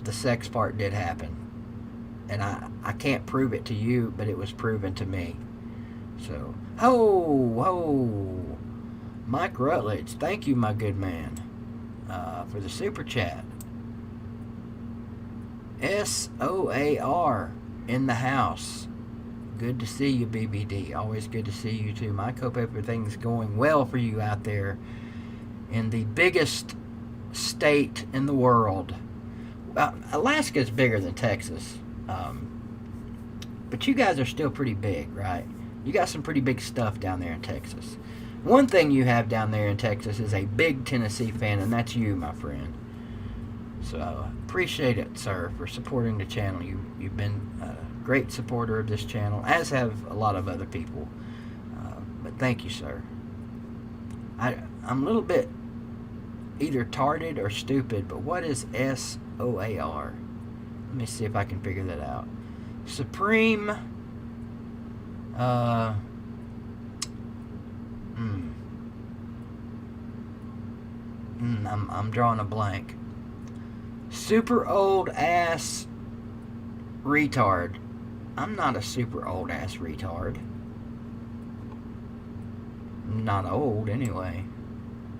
The sex part did happen. And I can't prove it to you, but it was proven to me. So, ho! Mike Rutledge, thank you, my good man, for the super chat. SOAR in the house. Good to see you, BBD. Always good to see you too, Mike. Hope everything's going well for you out there in the biggest state in the world. Alaska's bigger than Texas. But you guys are still pretty big, right? You got some pretty big stuff down there in Texas. One thing you have down there in Texas is a big Tennessee fan, and that's you, my friend. So, appreciate it, sir, for supporting the channel. You've been a great supporter of this channel, as have a lot of other people. But thank you, sir. I'm a little bit either tarded or stupid, but what is SOAR? Let me see if I can figure that out. Supreme. I'm drawing a blank. Super old ass retard. I'm not a super old ass retard. I'm not old anyway.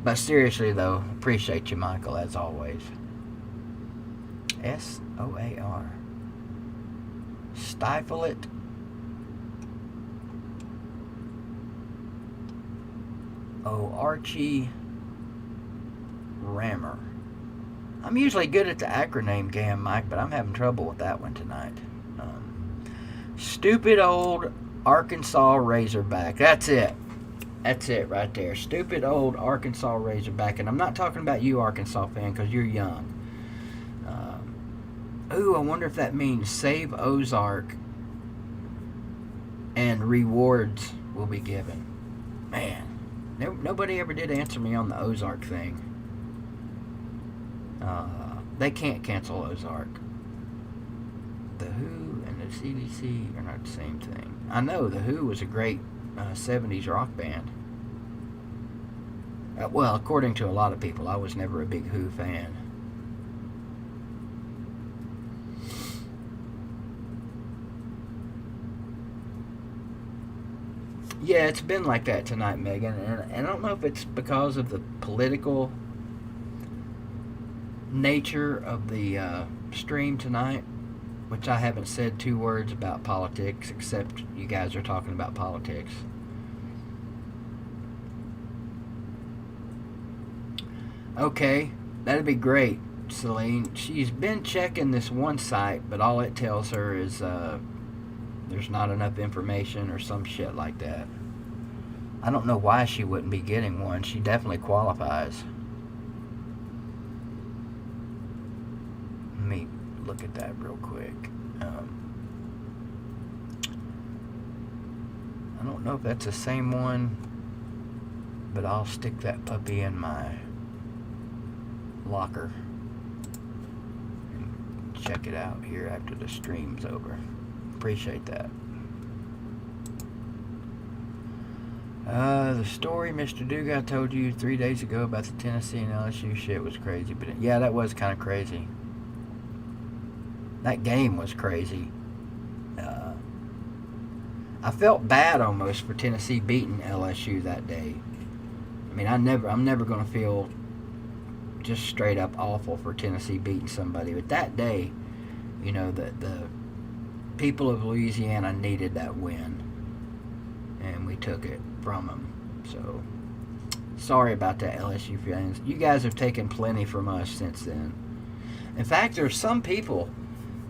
But seriously though, appreciate you, Michael, as always. SOAR. Stifle it. Oh, Archie Rammer. I'm usually good at the acronym game, Mike, but I'm having trouble with that one tonight. Stupid old Arkansas Razorback. That's it. That's it right there. Stupid old Arkansas Razorback. And I'm not talking about you, Arkansas fan, because you're young. Ooh, I wonder if that means save Ozark and rewards will be given. Man, nobody ever did answer me on the Ozark thing. They can't cancel Ozark. The Who and the CDC are not the same thing. I know The Who was a great 70s rock band. Well, according to a lot of people, I was never a big Who fan. Yeah, it's been like that tonight, Megan, and I don't know if it's because of the political nature of the stream tonight, which I haven't said 2 words about politics, except you guys are talking about politics. Okay, that'd be great, Celine. She's been checking this one site, but all it tells her is there's not enough information or some shit like that. I don't know why she wouldn't be getting one. She definitely qualifies. Let me look at that real quick. I don't know if that's the same one, but I'll stick that puppy in my locker and check it out here after the stream's over. Appreciate that. The story Mr. Duga told you 3 days ago about the Tennessee and LSU shit was crazy, but yeah, that was kind of crazy. That game was crazy. I felt bad almost for Tennessee beating LSU that day. I mean, I'm never going to feel just straight up awful for Tennessee beating somebody, but that day, you know, the people of Louisiana needed that win, and we took it from them. So, sorry about that, LSU fans. You guys have taken plenty from us since then. In fact, there's some people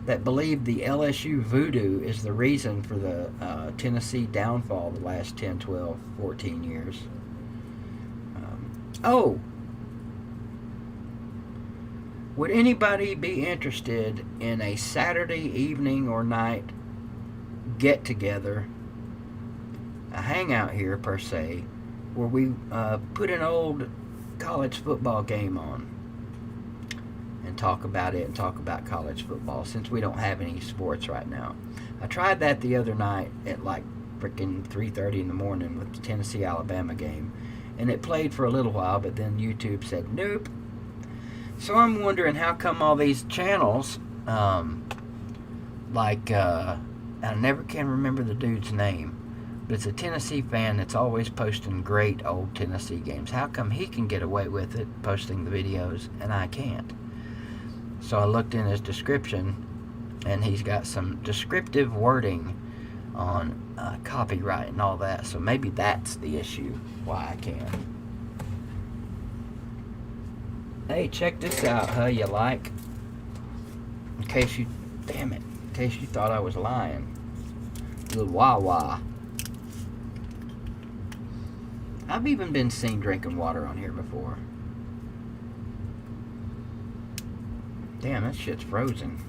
that believe the LSU voodoo is the reason for the Tennessee downfall the last 10, 12, 14 years. Would anybody be interested in a Saturday evening or night get-together, a hangout here per se, where we put an old college football game on and talk about it and talk about college football, since we don't have any sports right now? I tried that the other night at like freaking 3:30 in the morning with the Tennessee-Alabama game, and it played for a little while, but then YouTube said nope. So I'm wondering how come all these channels, I never can remember the dude's name, but it's a Tennessee fan that's always posting great old Tennessee games. How come he can get away with it, posting the videos, and I can't? So I looked in his description, and he's got some descriptive wording on copyright and all that, so maybe that's the issue why I can't. Hey, check this out, huh, you like? In case you, damn it, in case you thought I was lying. The Wawa. I've even been seen drinking water on here before. Damn, that shit's frozen.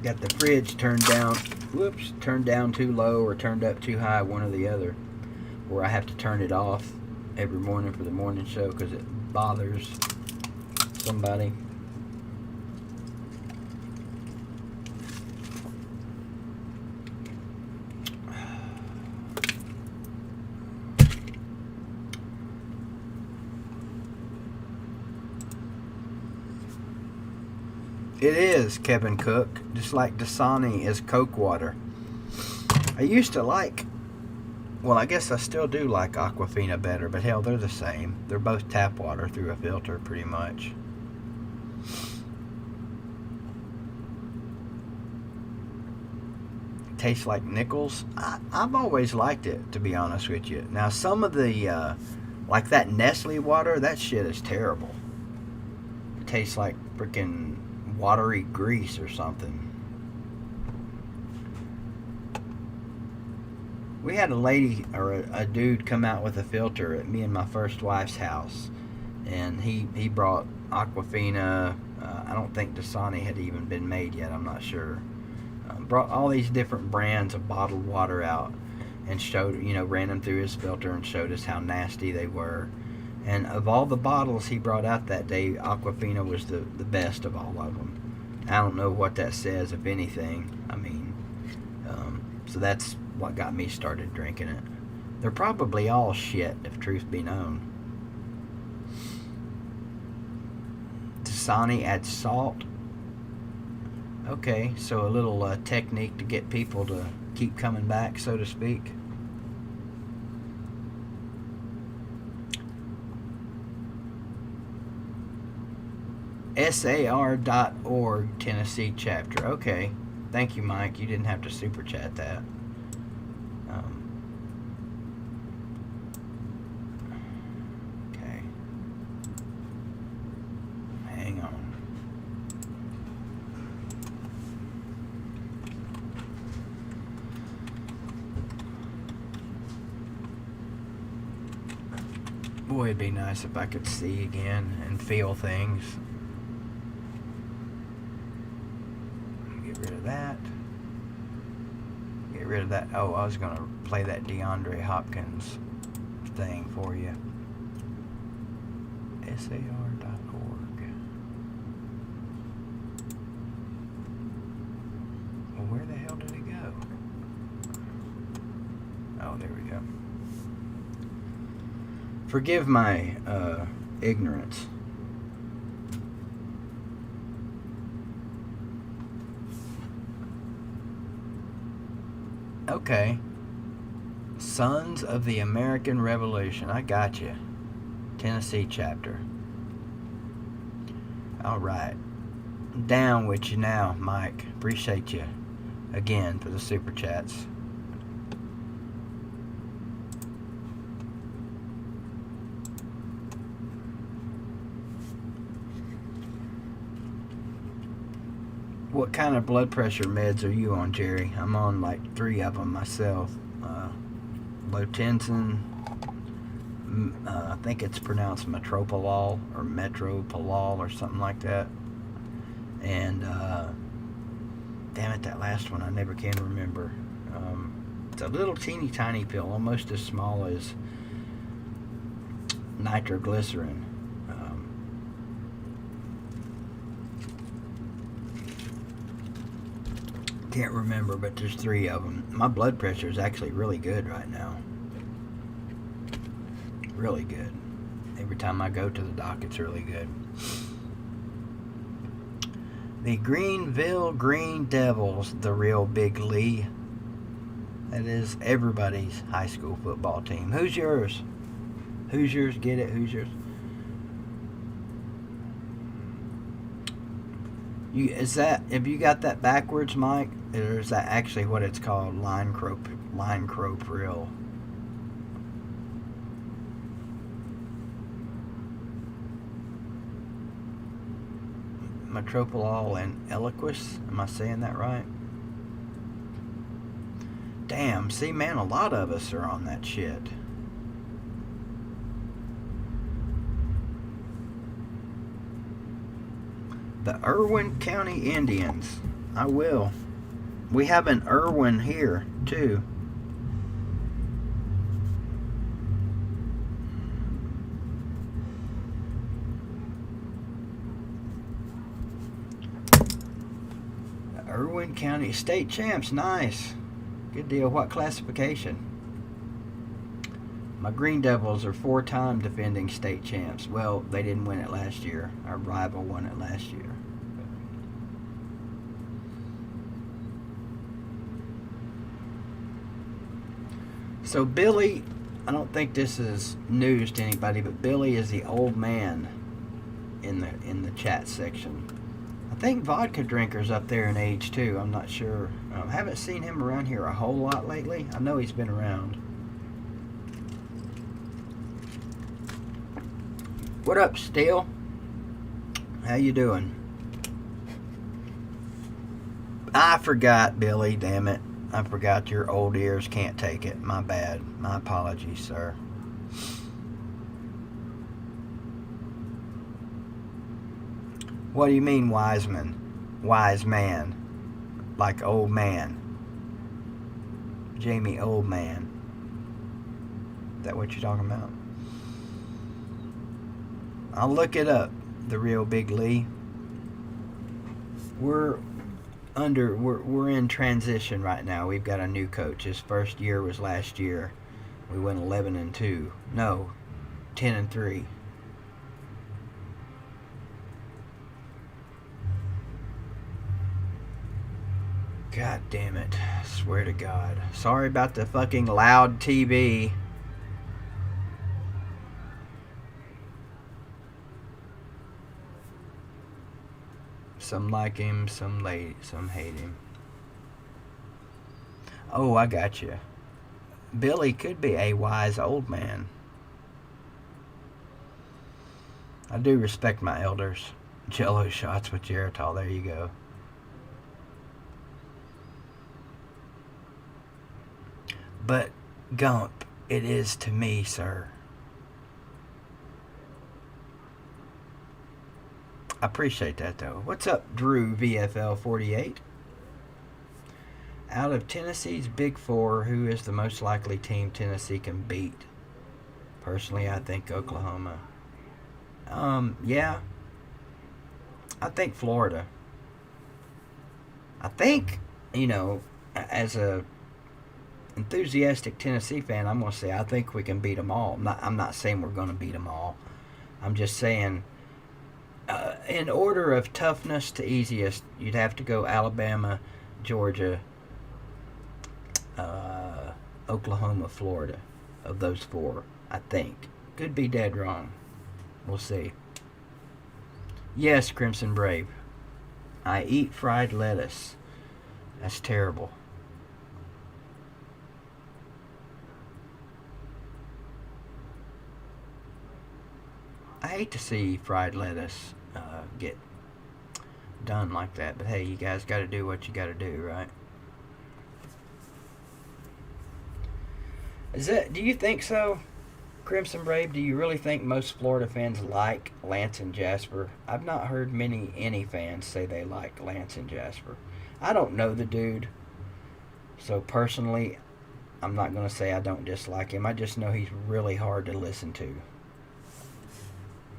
Got the fridge turned down, whoops, turned down too low or turned up too high, one or the other, where I have to turn it off every morning for the morning show because it bothers somebody. It is, Kevin Cook, just like Dasani is Coke water. I used to like, well, I guess I still do like Aquafina better, but hell, they're the same. They're both tap water through a filter, pretty much. Tastes like nickels. I've always liked it, to be honest with you. Now, some of the, like that Nestle water, that shit is terrible. It tastes like freaking watery grease or something. We had a lady or a dude come out with a filter at me and my first wife's house, and he brought Aquafina. I don't think Dasani had even been made yet, I'm not sure. Brought all these different brands of bottled water out and showed, ran them through his filter and showed us how nasty they were. And of all the bottles he brought out that day, Aquafina was the best of all of them. I don't know what that says, if anything. I mean, so that's what got me started drinking it. They're probably all shit, if truth be known. Dasani adds salt. Okay, so a little technique to get people to keep coming back, so to speak. SAR.org Tennessee chapter. Okay. Thank you, Mike. You didn't have to super chat that. Okay. Hang on. Boy, it'd be nice if I could see again and feel things. That. Get rid of that. Oh, I was going to play that DeAndre Hopkins thing for you. SAR.org. Well, where the hell did it go? Oh, there we go. Forgive my ignorance. Okay. Sons of the American Revolution. I got you. Tennessee chapter. All right. Down with you now, Mike. Appreciate you again for the super chats. What kind of blood pressure meds are you on, Jerry? I'm on like 3 of them myself. LOUTUBE, I think it's pronounced Metropolol or Metropolol or something like that. And damn it, that last one I never can remember. It's a little teeny tiny pill, almost as small as nitroglycerin. Can't remember, but there's 3 of them. My blood pressure is actually really good right now. Really good. Every time I go to the doc, it's really good. The Greenville Green Devils, the real Big Lee. That is everybody's high school football team. Who's yours? Who's yours? Get it? Who's yours? Have you got that backwards, Mike? Or is that actually what it's called? Line Line Crow Prill. Metropolol and Eliquis. Am I saying that right? Damn, see, man, a lot of us are on that shit. The Irwin County Indians. I will. We have an Irwin here, too. The Irwin County State Champs, nice. Good deal. What classification? My Green Devils are 4-time defending state champs. Well, they didn't win it last year. Our rival won it last year. So Billy, I don't think this is news to anybody, but Billy is the old man in the chat section. I think vodka drinker's up there in age too. I'm not sure. I haven't seen him around here a whole lot lately. I know he's been around. What up, Steele? How you doing? I forgot, Billy, damn it. I forgot your old ears can't take it. My bad. My apologies, sir. What do you mean, wise man? Wise man. Like old man. Jamie, old man. Is that what you're talking about? I'll look it up. The real Big Lee. We're in transition right now. We've got a new coach. His first year was last year. We went 11-2. No, 10-3. God damn it. I swear to God. Sorry about the fucking loud TV. Some like him, some hate him. Oh, I got you. Billy could be a wise old man. I do respect my elders. Jello shots with Geritol. There you go. But, Gump, it is to me, sir. I appreciate that, though. What's up, Drew VFL 48? Out of Tennessee's Big Four, who is the most likely team Tennessee can beat? Personally, I think Oklahoma. Yeah. I think Florida. I think, as a enthusiastic Tennessee fan, I'm going to say I think we can beat them all. I'm not saying we're going to beat them all. I'm just saying, in order of toughness to easiest, you'd have to go Alabama, Georgia, Oklahoma, Florida, of those four, I think. Could be dead wrong. We'll see. Yes, Crimson Brave. I eat fried lettuce. That's terrible. I hate to see fried lettuce get done like that, but hey, you guys got to do what you got to do, right? Do you think so, Crimson Brave? Do you really think most Florida fans like Lance and Jasper? I've not heard any fans say they like Lance and Jasper. I don't know the dude, so personally, I'm not going to say I don't dislike him. I just know he's really hard to listen to.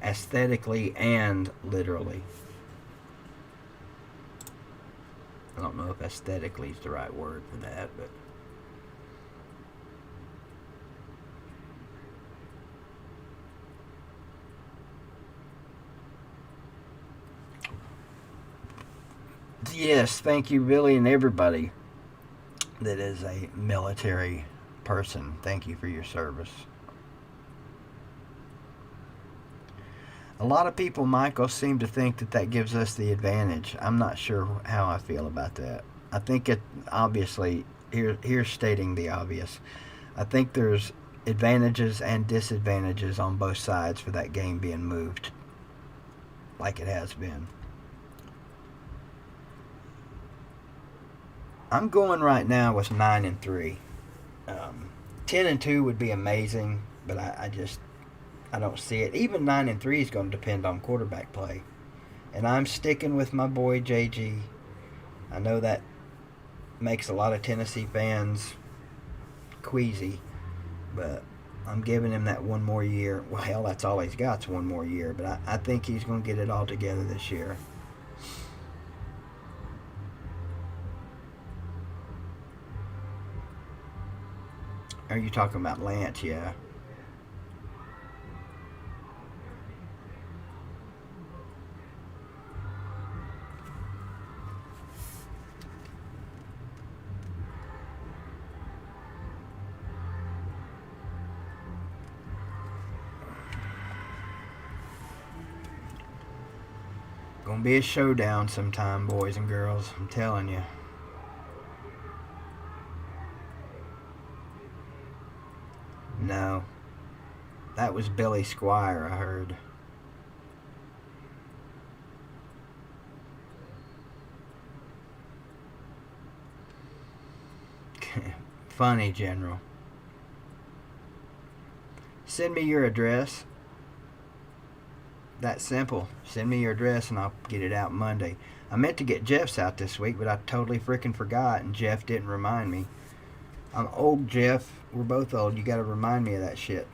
Aesthetically and literally. I don't know if aesthetically is the right word for that, but yes, thank you, Billy, and everybody that is a military person. Thank you for your service. A lot of people, Michael, seem to think that gives us the advantage. I'm not sure how I feel about that. I think it, obviously, here's stating the obvious. I think there's advantages and disadvantages on both sides for that game being moved like it has been. I'm going right now with 9-3. 10-2 would be amazing, but I don't see it. Even 9-3 is going to depend on quarterback play, and I'm sticking with my boy JG. I know that makes a lot of Tennessee fans queasy, but I'm giving him that one more year. Well, hell, that's all he's got's one more year, but I think he's going to get it all together this year. Are you talking about Lance? Yeah. Gonna be a showdown sometime, boys and girls. I'm telling you. No. That was Billy Squire, I heard. Funny, General. Send me your address. That simple. Send me your address and I'll get it out Monday. I meant to get Jeff's out this week, but I totally freaking forgot, and Jeff didn't remind me. I'm old, Jeff. We're both old. You gotta remind me of that shit.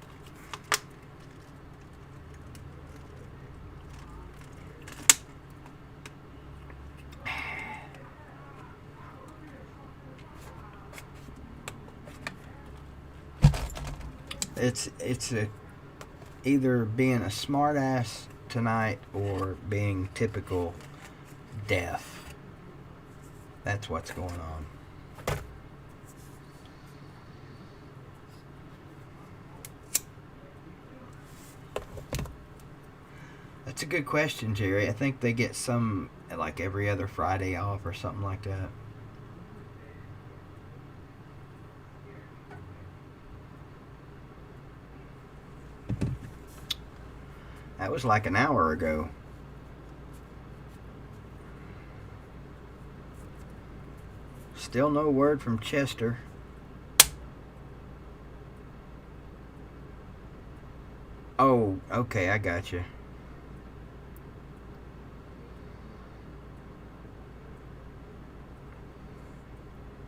It's either being a smart ass tonight or being typical deaf. That's what's going on. That's a good question, Jerry. I think they get some like every other Friday off or something like that. That was like an hour ago. Still no word from Chester. Oh, okay, I got you.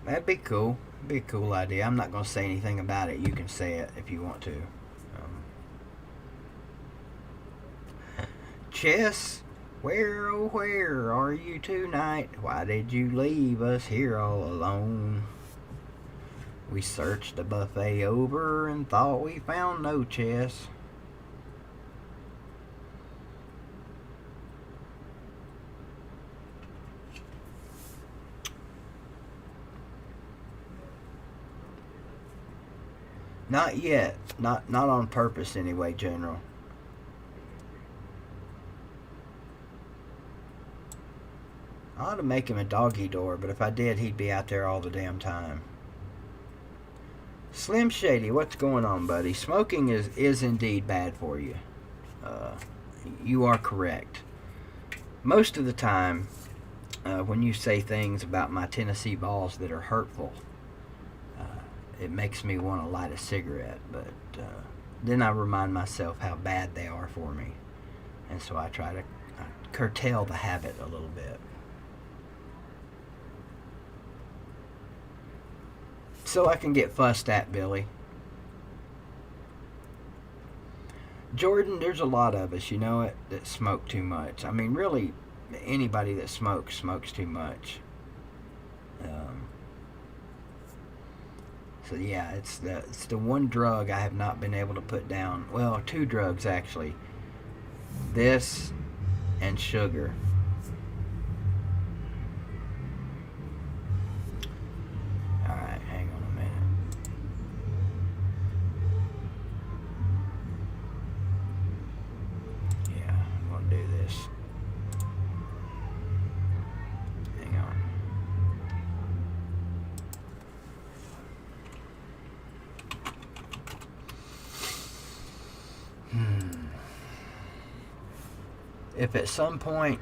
That'd be cool. It'd be a cool idea. I'm not going to say anything about it. You can say it if you want to. Chess, where, oh where are you tonight? Why did you leave us here all alone? We searched the buffet over and thought we found no Chess. Not yet. Not on purpose anyway, General. I ought to make him a doggy door, but if I did, he'd be out there all the damn time. Slim Shady, what's going on, buddy? Smoking is indeed bad for you. You are correct. Most of the time, when you say things about my Tennessee balls that are hurtful, it makes me want to light a cigarette, but then I remind myself how bad they are for me. And so I try to curtail the habit a little bit. So I can get fussed at, Billy. Jordan, there's a lot of us, you know it, that smoke too much. I mean, really, anybody that smokes too much. So yeah, it's the one drug I have not been able to put down. Well, two drugs actually. This and sugar. Alright, hang on a minute. Yeah, I'm gonna do this. Hang on. If at some point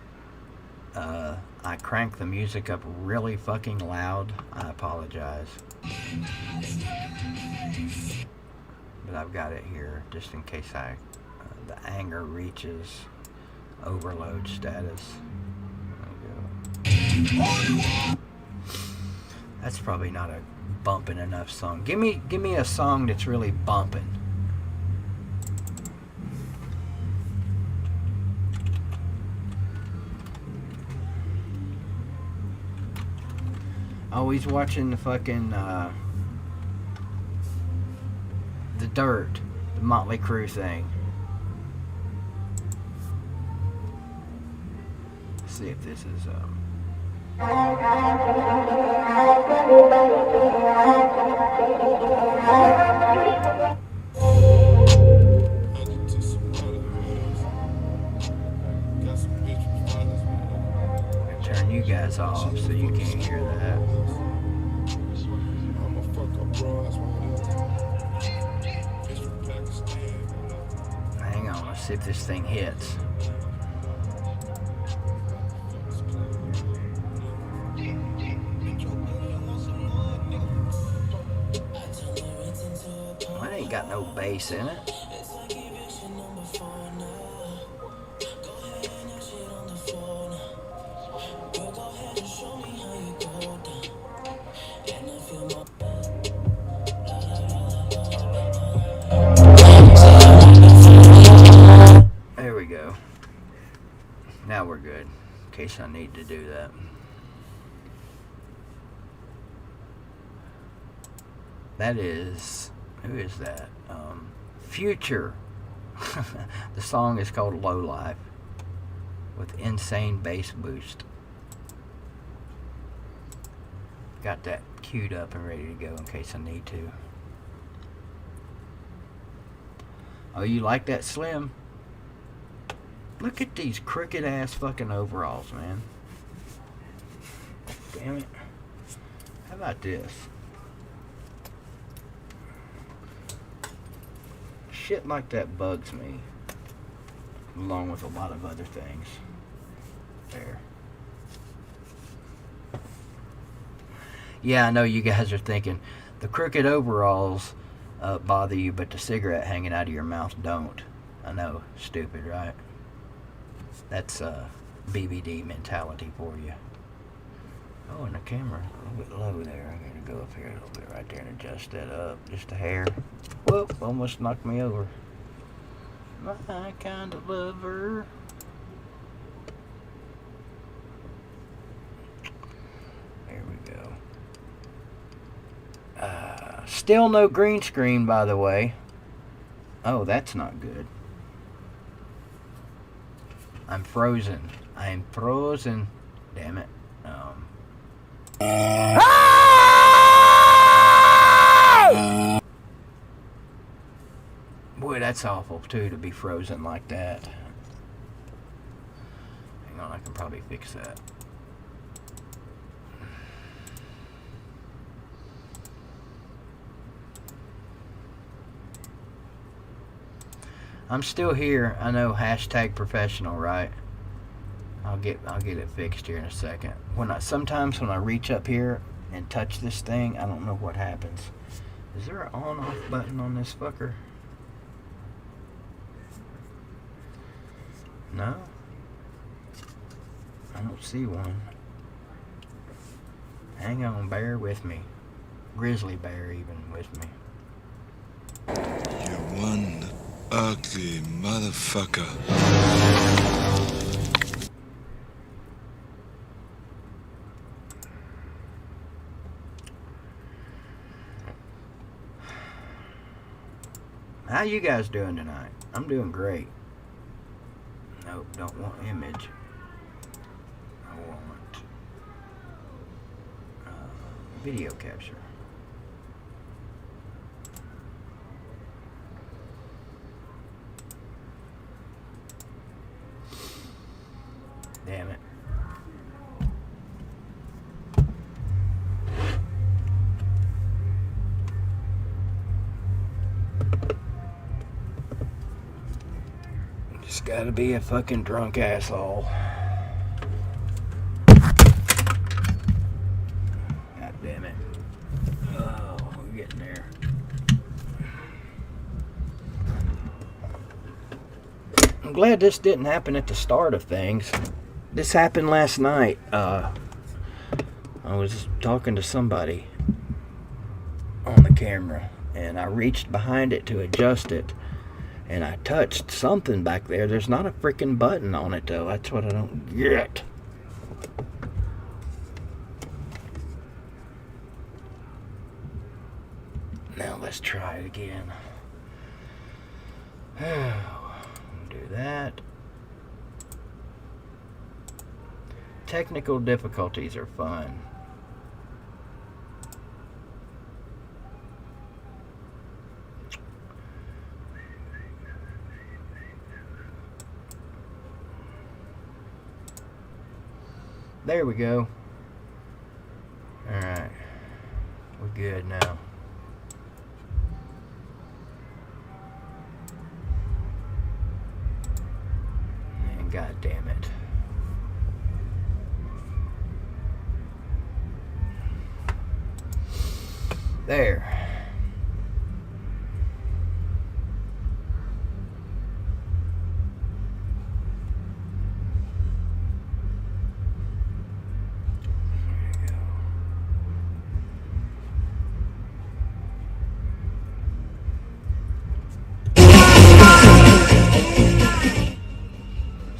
I crank the music up really fucking loud, I apologize. But I've got it here just in case the anger reaches overload status. There we go. That's probably not a bumping enough song. Give me a song that's really bumping. Oh, he's watching the fucking the Dirt, the Motley Crue thing. Let's see if this is turn you guys off so you can't hear that. Hang on, let's see if this thing hits. Well, it ain't got no bass in it. There we go. Now we're good, in case I need to do that. That is, who is that? Future. The song is called Low Life with insane bass boost. Got that queued up and ready to go in case I need to. Oh, you like that, Slim? Look at these crooked ass fucking overalls, man. Damn it. How about this? Shit like that bugs me, along with a lot of other things. There. Yeah, I know you guys are thinking the crooked overalls bother you, but the cigarette hanging out of your mouth don't. I know, stupid, right? That's BVD mentality for you. Oh, and the camera's a little bit low there. I gotta go up here a little bit right there and adjust that up just a hair. Whoop, almost knocked me over. My kind of lover. There we go. Still no green screen, by the way. Oh, that's not good. I'm frozen. I'm frozen. Damn it. Boy, that's awful too, to be frozen like that. Hang on, I can probably fix that. I'm still here. I know, hashtag professional, right? I'll get it fixed here in a second. Sometimes when I reach up here and touch this thing, I don't know what happens. Is there an on-off button on this fucker? No? I don't see one. Hang on, bear with me. Grizzly bear even with me. You're one ugly motherfucker. How you guys doing tonight? I'm doing great. Nope, don't want image. I want video capture. Damn it. Just gotta be a fucking drunk asshole. God damn it. Oh, we're getting there. I'm glad this didn't happen at the start of things. This happened last night. I was talking to somebody on the camera, and I reached behind it to adjust it, and I touched something back there. There's not a freaking button on it, though. That's what I don't get. Now let's try it again. Do that. Technical difficulties are fun. There we go. Alright. We're good now. And god damn it. There.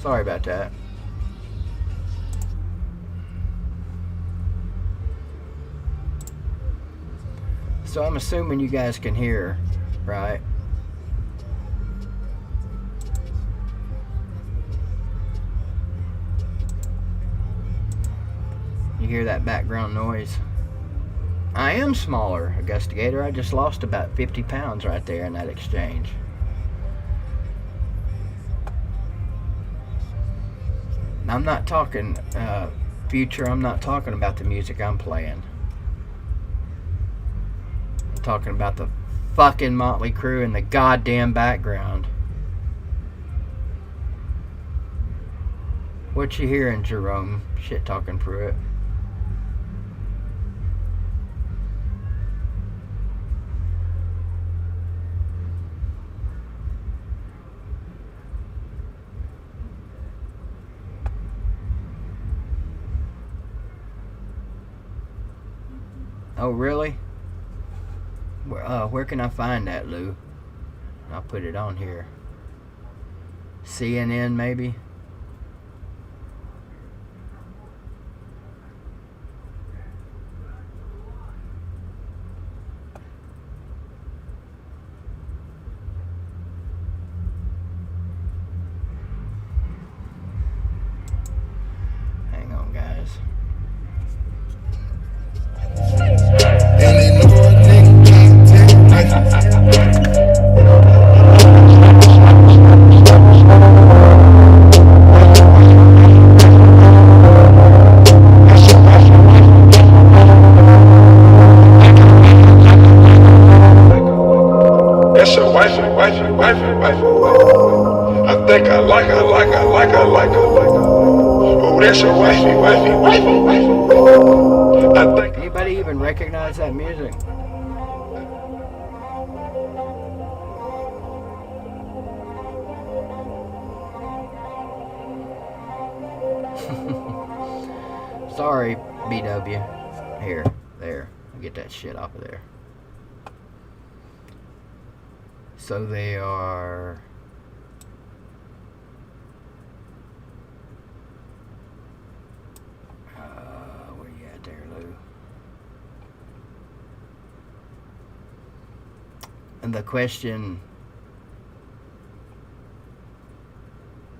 Sorry about that. So I'm assuming you guys can hear, right? You hear that background noise? I am smaller, Augustigator. I just lost about 50 pounds right there in that exchange. I'm not talking future. I'm not talking about the music I'm playing. I'm talking about the fucking Motley Crue in the goddamn background. What you hearing, Jerome? Shit talking Pruitt. Oh, really? Where can I find that, Lou? I'll put it on here. CNN, maybe? Hang on, guys. That's your wifey. I think I like her. Oh, that's your wifey. I think. Anybody even recognize that music? Sorry, BW. Here, there. Get that shit off of there. So they are... where you at there, Lou? And the question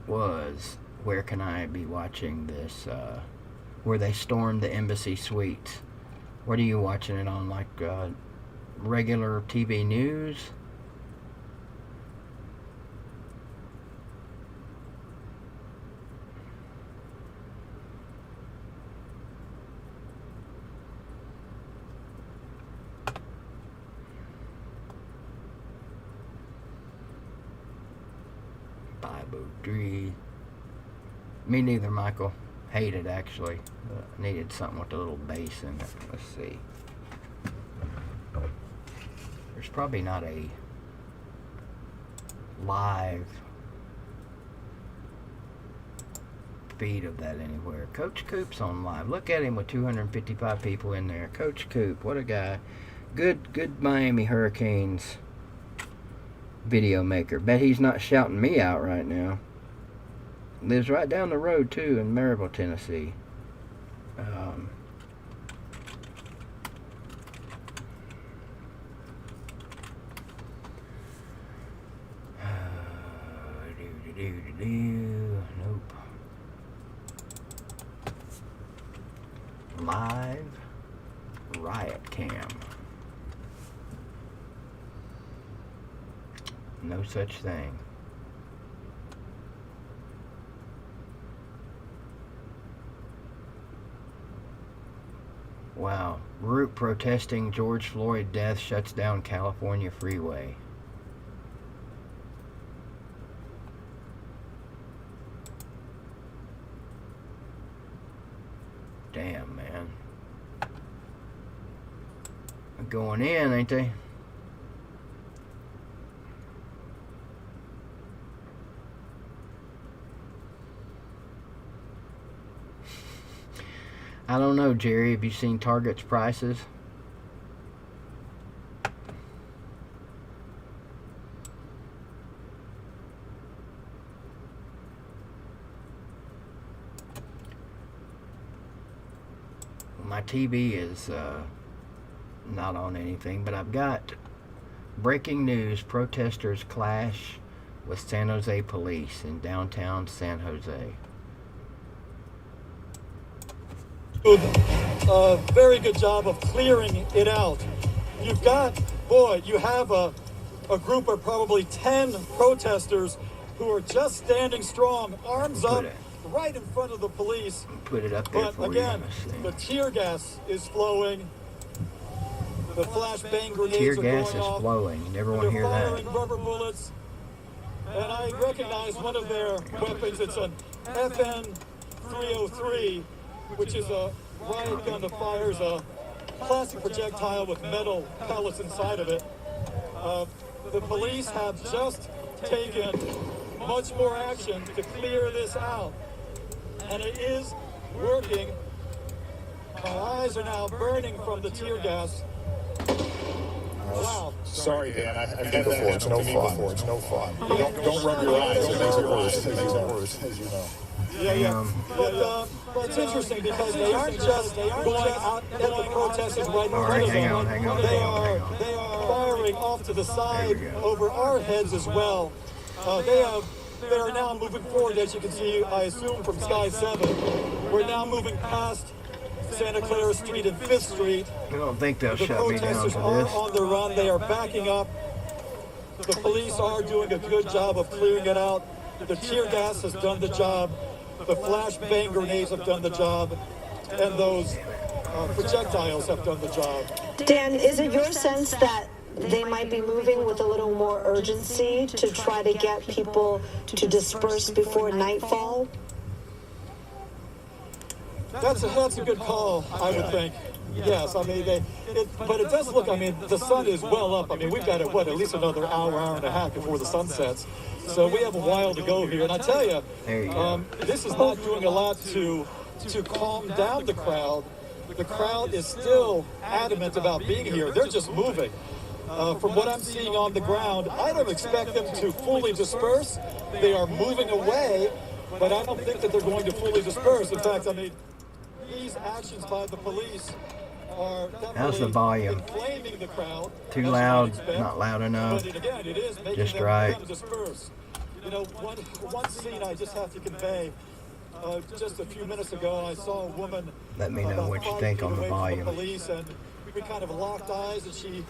was, where can I be watching this, where they stormed the embassy suites? What are you watching it on, like, regular TV news? Turbo 3. Me neither, Michael. Hate it, actually. Needed something with a little bass in it. Let's see. There's probably not a live feed of that anywhere. Coach Coop's on live. Look at him with 255 people in there. Coach Coop, what a guy. Good Miami Hurricanes video maker. Bet he's not shouting me out right now. Lives right down the road too in Maryville, Tennessee. Nope. Live Riot Cam. No such thing. Wow. Group protesting George Floyd death shuts down California freeway. Damn, man. Going in, ain't they? I don't know, Jerry. Have you seen Target's prices? My TV is not on anything, but I've got breaking news. Protesters clash with San Jose police in downtown San Jose. A very good job of clearing it out. You've got, you have a group of probably 10 protesters who are just standing strong, arms up, right in front of the police. Put it up there but for again, you. the tear gas is flowing. The flashbang grenades Tear are gas going is off. flowing. You never want to They're hear that. firing rubber bullets. And I recognize one of their weapons. It's an FN-303, which is a riot gun that fires a plastic projectile with metal pellets inside of it. The police have just taken much more action to clear this out. And it is working. My eyes are now burning from the tear gas. Wow. Sorry, Dan. I've been before. It's no fun. It's no fun. Don't rub your eyes. It makes it worse. It makes it worse, as you know. Yeah. But it's interesting because they aren't just going out at the protesters right in front of them. They are firing off to the side over our heads as well. They are now moving forward, as you can see, I assume, from Sky 7. We're now moving past Santa Clara Street and 5th Street. I don't think they'll The shut me down protesters for are this. on the run. They are backing up. The police are doing a good job of clearing it out. The tear gas has done the job. The flashbang grenades have done the job. And those projectiles have done the job. Dan, is it your sense that they might be moving with a little more urgency to try to get people to disperse before nightfall? That's a good call, I would think. Yes, I mean, but it does look, I mean, the sun is well up. I mean, we've got it, at least another hour and a half before the sun sets. So we have a while to go here. And I tell you, this is not doing a lot to calm down the crowd. The crowd is still adamant about being here. They're just moving. From what I'm seeing on the ground, I don't expect them to fully disperse. They are moving away, but I don't think that they're going to fully disperse. In fact, I mean, these actions by the police are How's the volume? inflaming the crowd. Too loud, not loud enough, But again, it is making just them right. disperse. You know, one scene I just have to convey. Just a few minutes ago, I saw a woman. Let me know what you think on the volume. Police, and we kind of locked eyes, and she.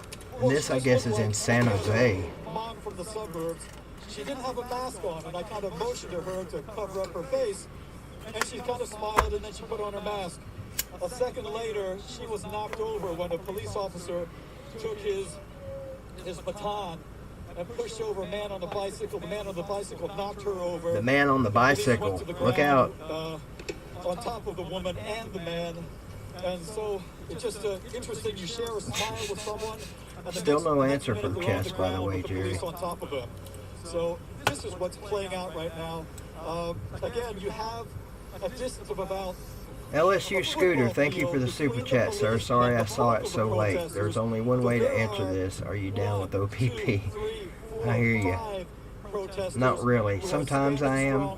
This, I guess, is in San Jose. Mom from the suburbs. She didn't have a mask on, and I kind of motioned to her to cover up her face, and she kind of smiled, and then she put on her mask. A second later, she was knocked over when a police officer took his baton and pushed over a man on the bicycle. The man on the bicycle knocked her over. The man on the bicycle. Look out. On top of the woman and the man. And so it's just interesting. You share a smile with someone. And Still no answer from Chess, by the way, Jerry. On top of him. So this is what's playing out right now. Again, you have a distance of about... LSU Scooter, thank you for the super chat, sir. Sorry I saw it so late. There's only one way to answer this. Are you down with OPP? I hear you. Not really. Sometimes I am.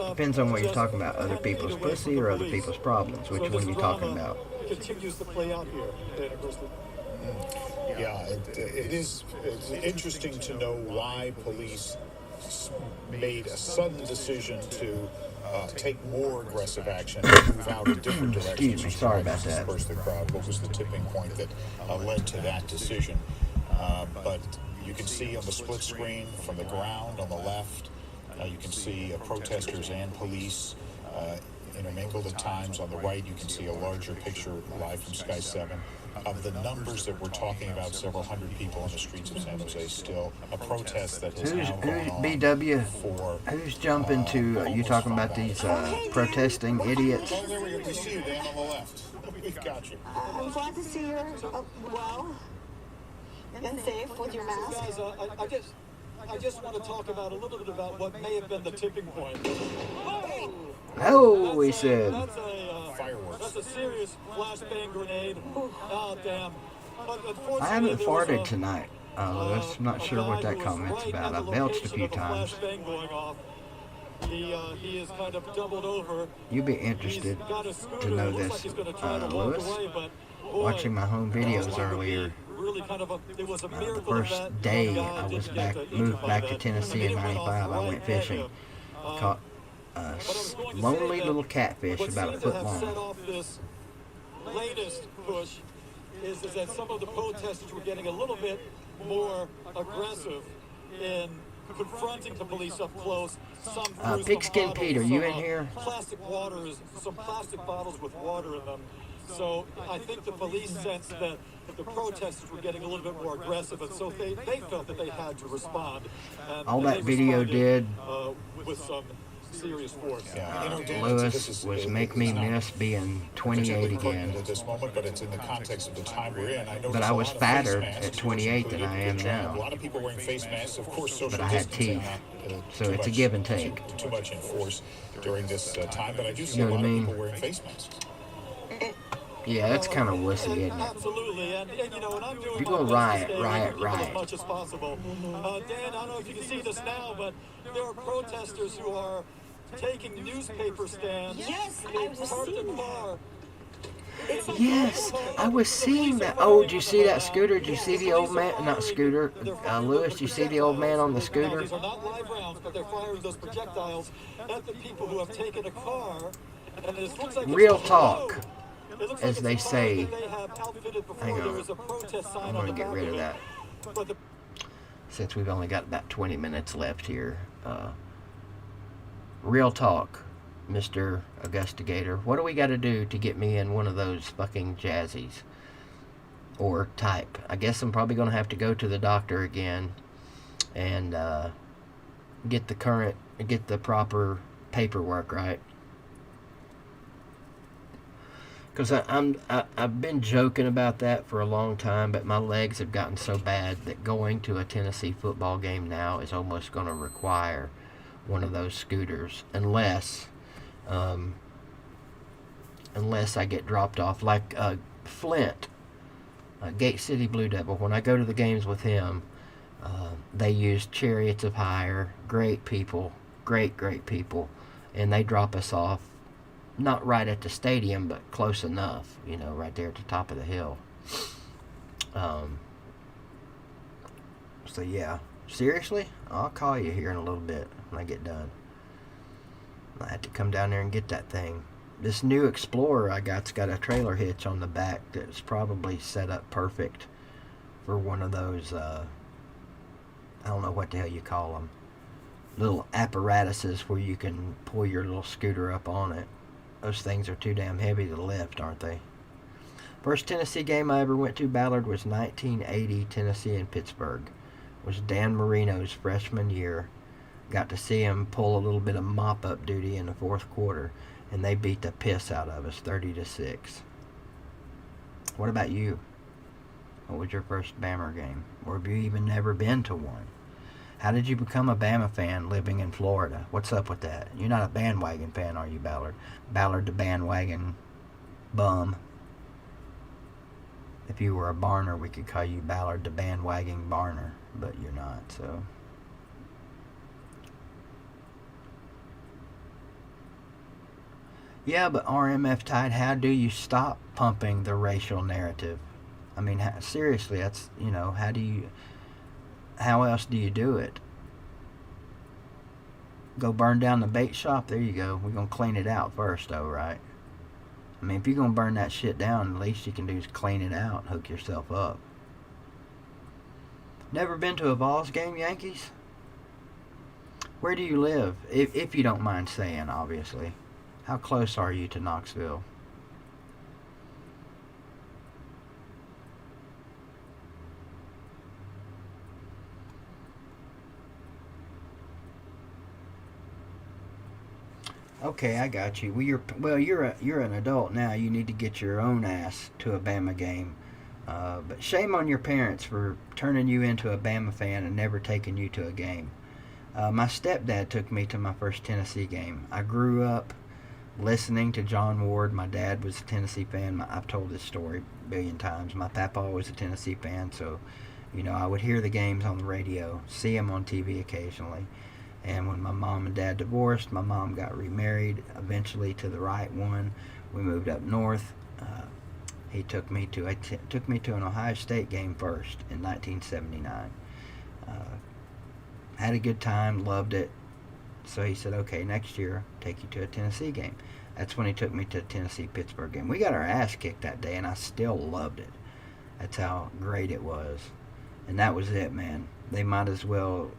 Depends on what you're talking about. Other people's pussy or other people's problems. Which one you talking about? Continues to play out here. Yeah, it's interesting to know why police made a sudden decision to take more aggressive action and move out in different directions. Excuse me, sorry about that. Disperse the crowd. What was the tipping point that led to that decision? But you can see on the split screen from the ground on the left, you can see protesters and police intermingled at times. On the right, you can see a larger picture live from Sky 7 of the numbers that we're talking about. Several hundred people on the streets of San Jose still. A protest that has now gone on BW? for... Who's jumping to, you talking about these protesting idiots? Oh, there we go. We see you, Dan, on the left. We've got you. I'm glad to see you're well and safe with your mask. Guys, I just want to talk about a little bit about what may have been the tipping point. Oh, he said. That's a serious flashbang grenade. Oh, damn. I haven't farted tonight, Lewis. I'm not sure what that comment's about. I belched a few times. He is kind of doubled over. You'd be interested to know this, Lewis. Watching my home videos earlier, the first day I was moved back to Tennessee in '95, I went fishing. Caught a lonely little catfish about a foot long. This latest push is that some of the protesters were getting a little bit more aggressive in confronting the police up close. Pigskin Pete, are you in here? Plastic waters, some plastic bottles with water in them. So I think the police sensed that the protesters were getting a little bit more aggressive, and so they felt that they had to respond. All that video did with some serious force. Lewis was make me miss being 28 again. At this moment, but it's in the context of the time we're in. But I was fatter at 28 than I am now. A lot of people wearing face masks, of course. Social but I had teeth, so it's a give and take. Too much in force during this time, but I do see a lot of people wearing face masks. Yeah, that's kind of wussy, isn't it? Absolutely, and you know, and I'm doing you go riot. as much as possible. Dan, I don't know if you can see this now, but there are protesters who are taking newspaper stands. Yes, I was seeing that. Yes, I was seeing that. Oh, did you see that scooter? Did you see the old man? Not scooter. Lewis, did you see the old man on the scooter? These are not live rounds, but they're firing those projectiles at the people who have taken a car. And it looks like real talk, as they say. Hang on. I'm going to get rid of that. Since we've only got about 20 minutes left here. Real talk, Mr. Augustigator. What do we got to do to get me in one of those fucking jazzies? Or type. I guess I'm probably going to have to go to the doctor again and get the proper paperwork, right? Because I've been joking about that for a long time, but my legs have gotten so bad that going to a Tennessee football game now is almost going to require one of those scooters, unless I get dropped off, like Flint, Gate City Blue Devil. When I go to the games with him, they use Chariots of Hire. Great people, great people, and they drop us off, not right at the stadium, but close enough, you know, right there at the top of the hill. So yeah, seriously, I'll call you here in a little bit when I get done. I had to come down there and get that thing. This new Explorer I got's got a trailer hitch on the back that's probably set up perfect for one of those, I don't know what the hell you call them, little apparatuses where you can pull your little scooter up on it. Those things are too damn heavy to lift, aren't they? First Tennessee game I ever went to, Ballard, was 1980, Tennessee and Pittsburgh. It was Dan Marino's freshman year. Got to see him pull a little bit of mop-up duty in the fourth quarter, and they beat the piss out of us, 30-6. What about you? What was your first Bama game? Or have you even never been to one? How did you become a Bama fan living in Florida? What's up with that? You're not a bandwagon fan, are you, Ballard? Ballard the bandwagon bum. If you were a Barner, we could call you Ballard the bandwagon Barner, but you're not, so... Yeah, but RMF Tide, how do you stop pumping the racial narrative? I mean, seriously, that's, you know, how else do you do it? Go burn down the bait shop? There you go. We're going to clean it out first, though, right? I mean, if you're going to burn that shit down, the least you can do is clean it out, hook yourself up. Never been to a Vols game, Yankees? Where do you live? If you don't mind saying, obviously. How close are you to Knoxville? Okay, I got you. Well, you're an adult now. You need to get your own ass to a Bama game. But shame on your parents for turning you into a Bama fan and never taking you to a game. My stepdad took me to my first Tennessee game. I grew up listening to John Ward. My dad was a Tennessee fan. I've told this story a billion times. My papa was a Tennessee fan, so, you know, I would hear the games on the radio, see them on TV occasionally. And when my mom and dad divorced, my mom got remarried eventually to the right one. We moved up north. He took me to an Ohio State game first in 1979. Had a good time, loved it. So he said, okay, next year, I'll take you to a Tennessee game. That's when he took me to a Tennessee-Pittsburgh game. We got our ass kicked that day, and I still loved it. That's how great it was. And that was it, man. They might as well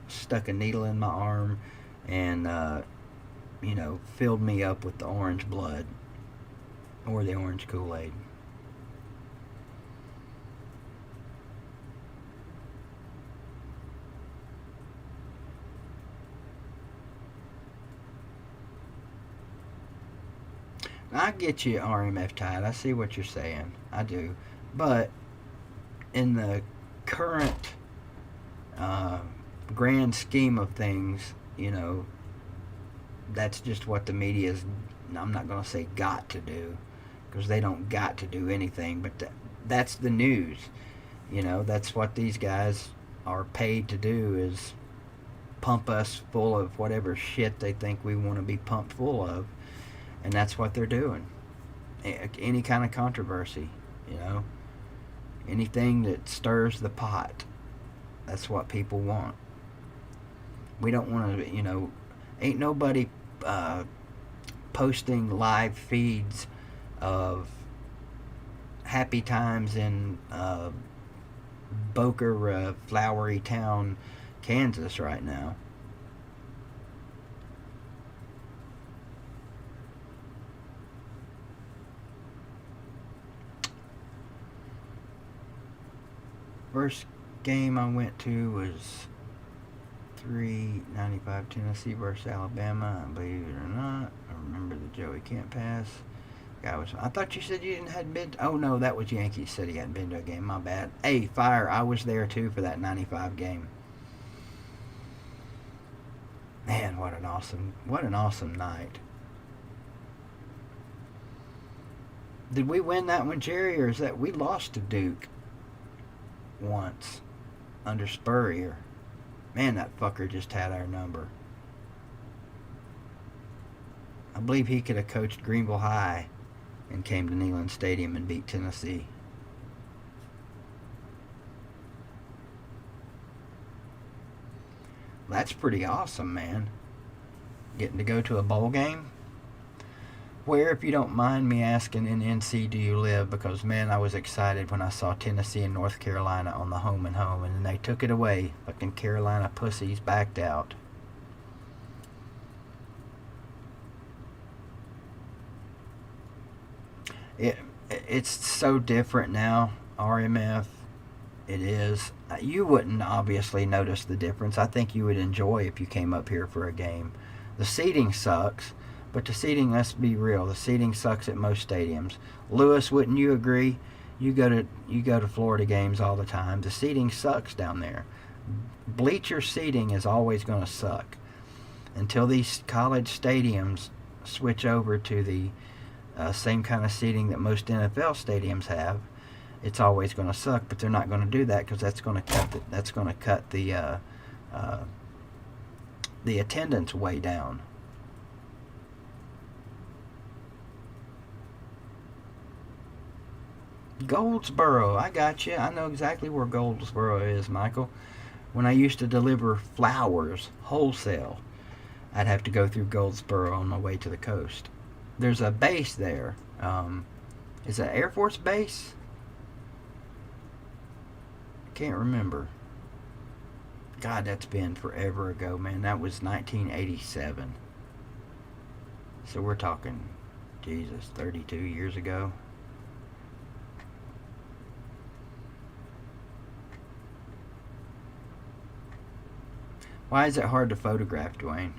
stuck a needle in my arm and, you know, filled me up with the orange blood or the orange Kool-Aid. I get you, RMF Tide. I see what you're saying. I do. But in the current grand scheme of things, you know, that's just what the media's, I'm not going to say got to do, because they don't got to do anything, but that's the news. You know, that's what these guys are paid to do, is pump us full of whatever shit they think we want to be pumped full of. And that's what they're doing. Any kind of controversy, you know. Anything that stirs the pot. That's what people want. We don't want to, you know, ain't nobody posting live feeds of happy times in Boca Flowery Town, Kansas right now. First game I went to was 395 Tennessee versus Alabama. Believe it or not, I remember the Joey Kent pass. Guy was. I thought you said you hadn't been. Oh no, that was Yankees. Said he hadn't been to a game. My bad. Hey, Fire, I was there too for that 95 game. Man, what an awesome night. Did we win that one, Jerry, or is that we lost to Duke once under Spurrier? Man, that fucker just had our number. I believe he could have coached Greenville High and came to Neyland Stadium and beat Tennessee. That's pretty awesome, man. Getting to go to a bowl game. Where, if you don't mind me asking, in NC do you live? Because, man, I was excited when I saw Tennessee and North Carolina on the home and home, and then they took it away. Fucking Carolina pussies backed out. it's so different now, RMF. It is. You wouldn't obviously notice the difference. I think you would enjoy if you came up here for a game. The seating sucks, but the seating, let's be real, the seating sucks at most stadiums. Lewis, wouldn't you agree? You go to Florida games all the time. The seating sucks down there. Bleacher seating is always going to suck until these college stadiums switch over to the same kind of seating that most NFL stadiums have. It's always going to suck, but they're not going to do that because that's going to cut the attendance way down. Goldsboro, I got you. I know exactly where Goldsboro is, Michael. When I used to deliver flowers wholesale, I'd have to go through Goldsboro on my way to the coast. There's a base there. Is it Air Force Base? Can't remember. God, that's been forever ago, man. That was 1987. So we're talking, Jesus, 32 years ago. Why is it hard to photograph, Dwayne?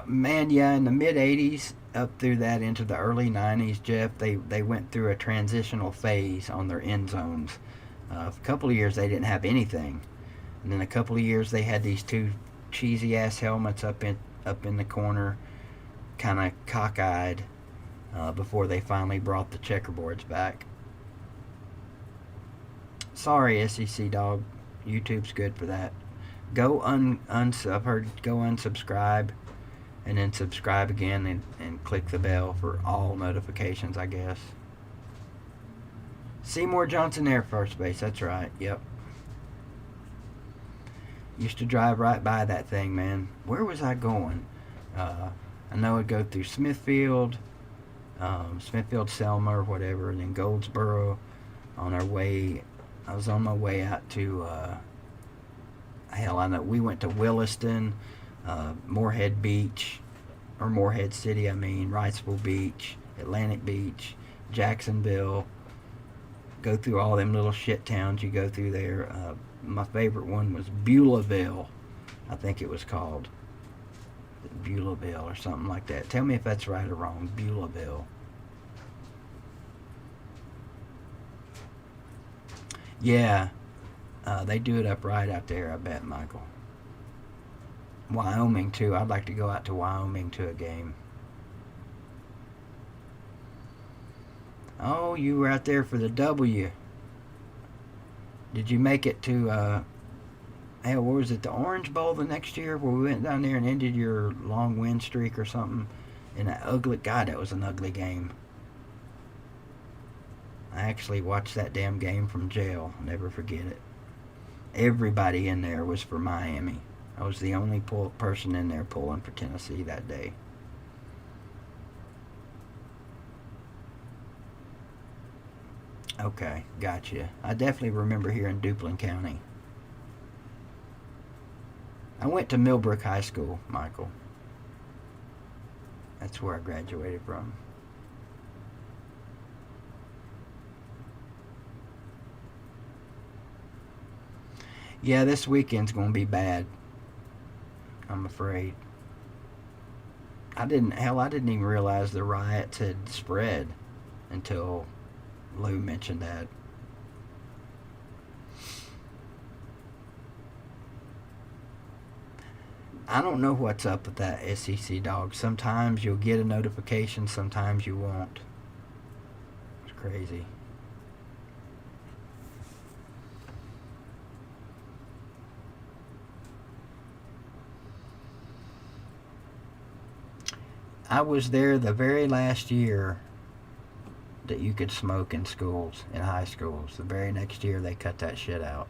Man, yeah, in the mid-'80s up through that into the early 90s, Jeff, they went through a transitional phase on their end zones. A couple of years they didn't have anything. And then a couple of years they had these two cheesy-ass helmets up in the corner, kind of cockeyed, before they finally brought the checkerboards back. Sorry, SEC dog. YouTube's good for that. I've heard go unsubscribe and then subscribe again and click the bell for all notifications, I guess. Seymour Johnson Air Force Base, that's right, yep. Used to drive right by that thing, man. Where was I going? I know I'd go through Smithfield, Selma or whatever, and then Goldsboro on our way. I was on my way out to, hell, I know, we went to Williston, Morehead Beach, or Morehead City, Wrightsville Beach, Atlantic Beach, Jacksonville. Go through all them little shit towns you go through there. My favorite one was Beulahville, I think it was called. Beulahville or something like that. Tell me if that's right or wrong. Beulahville. Yeah, they do it up right out there, I bet, Michael. Wyoming, too. I'd like to go out to Wyoming to a game. Oh, you were out there for the W. Did you make it to, hell, what was it, the Orange Bowl the next year, where we went down there and ended your long win streak or something? In that ugly, God, that was an ugly game. I actually watched that damn game from jail. I'll never forget it. Everybody in there was for Miami. I was the only person in there pulling for Tennessee that day. Okay, gotcha. I definitely remember here in Duplin County. I went to Millbrook High School, Michael. That's where I graduated from. Yeah, this weekend's going to be bad, I'm afraid. I didn't even realize the riots had spread until Lou mentioned that. I don't know what's up with that SEC dog. Sometimes you'll get a notification, sometimes you won't. It's crazy. I was there the very last year that you could smoke in schools, in high schools. The very next year they cut that shit out.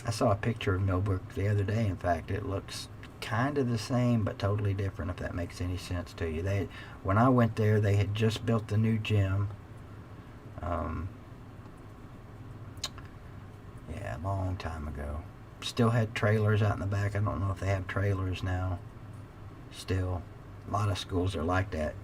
I saw a picture of Millbrook the other day. In fact, it looks kind of the same but totally different, if that makes any sense to you. When I went there, they had just built the new gym. Yeah, a long time ago. still had trailers out in the back. I don't know if they have trailers now. Still, a lot of schools are like that.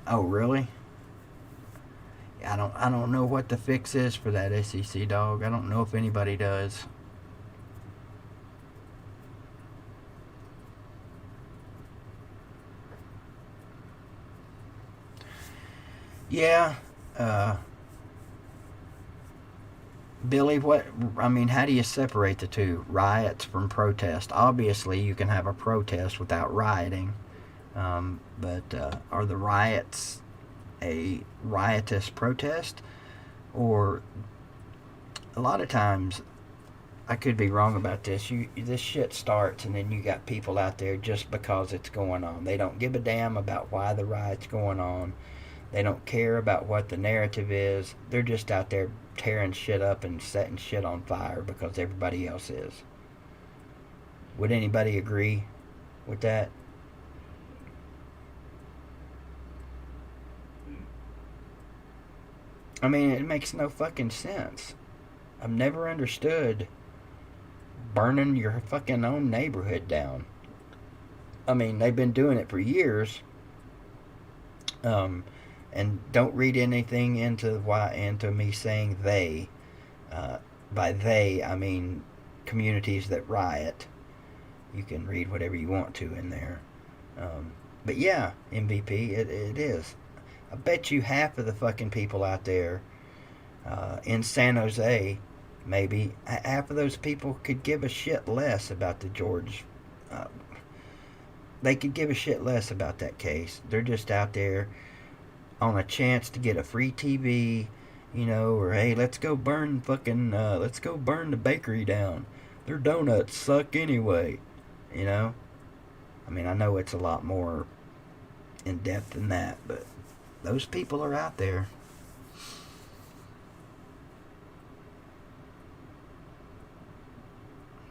Oh, really? I don't know what the fix is for that SEC, dog. I don't know if anybody does. Yeah, Billy, how do you separate the two? Riots from protest. Obviously, you can have a protest without rioting. But are the riots a riotous protest? Or a lot of times, I could be wrong about this, this shit starts and then you got people out there just because it's going on. They don't give a damn about why the riot's going on. They don't care about what the narrative is. They're just out there tearing shit up and setting shit on fire because everybody else is. Would anybody agree with that? I mean, it makes no fucking sense. I've never understood burning your fucking own neighborhood down. I mean, they've been doing it for years. And don't read anything into me saying they. By they, I mean communities that riot. You can read whatever you want to in there. But yeah, MVP, it is. I bet you half of the fucking people out there in San Jose, maybe, half of those people could give a shit less about the George. They could give a shit less about that case. They're just out there on a chance to get a free TV, or hey, let's go burn the bakery down. Their donuts suck anyway, I mean, I know it's a lot more in depth than that, but those people are out there.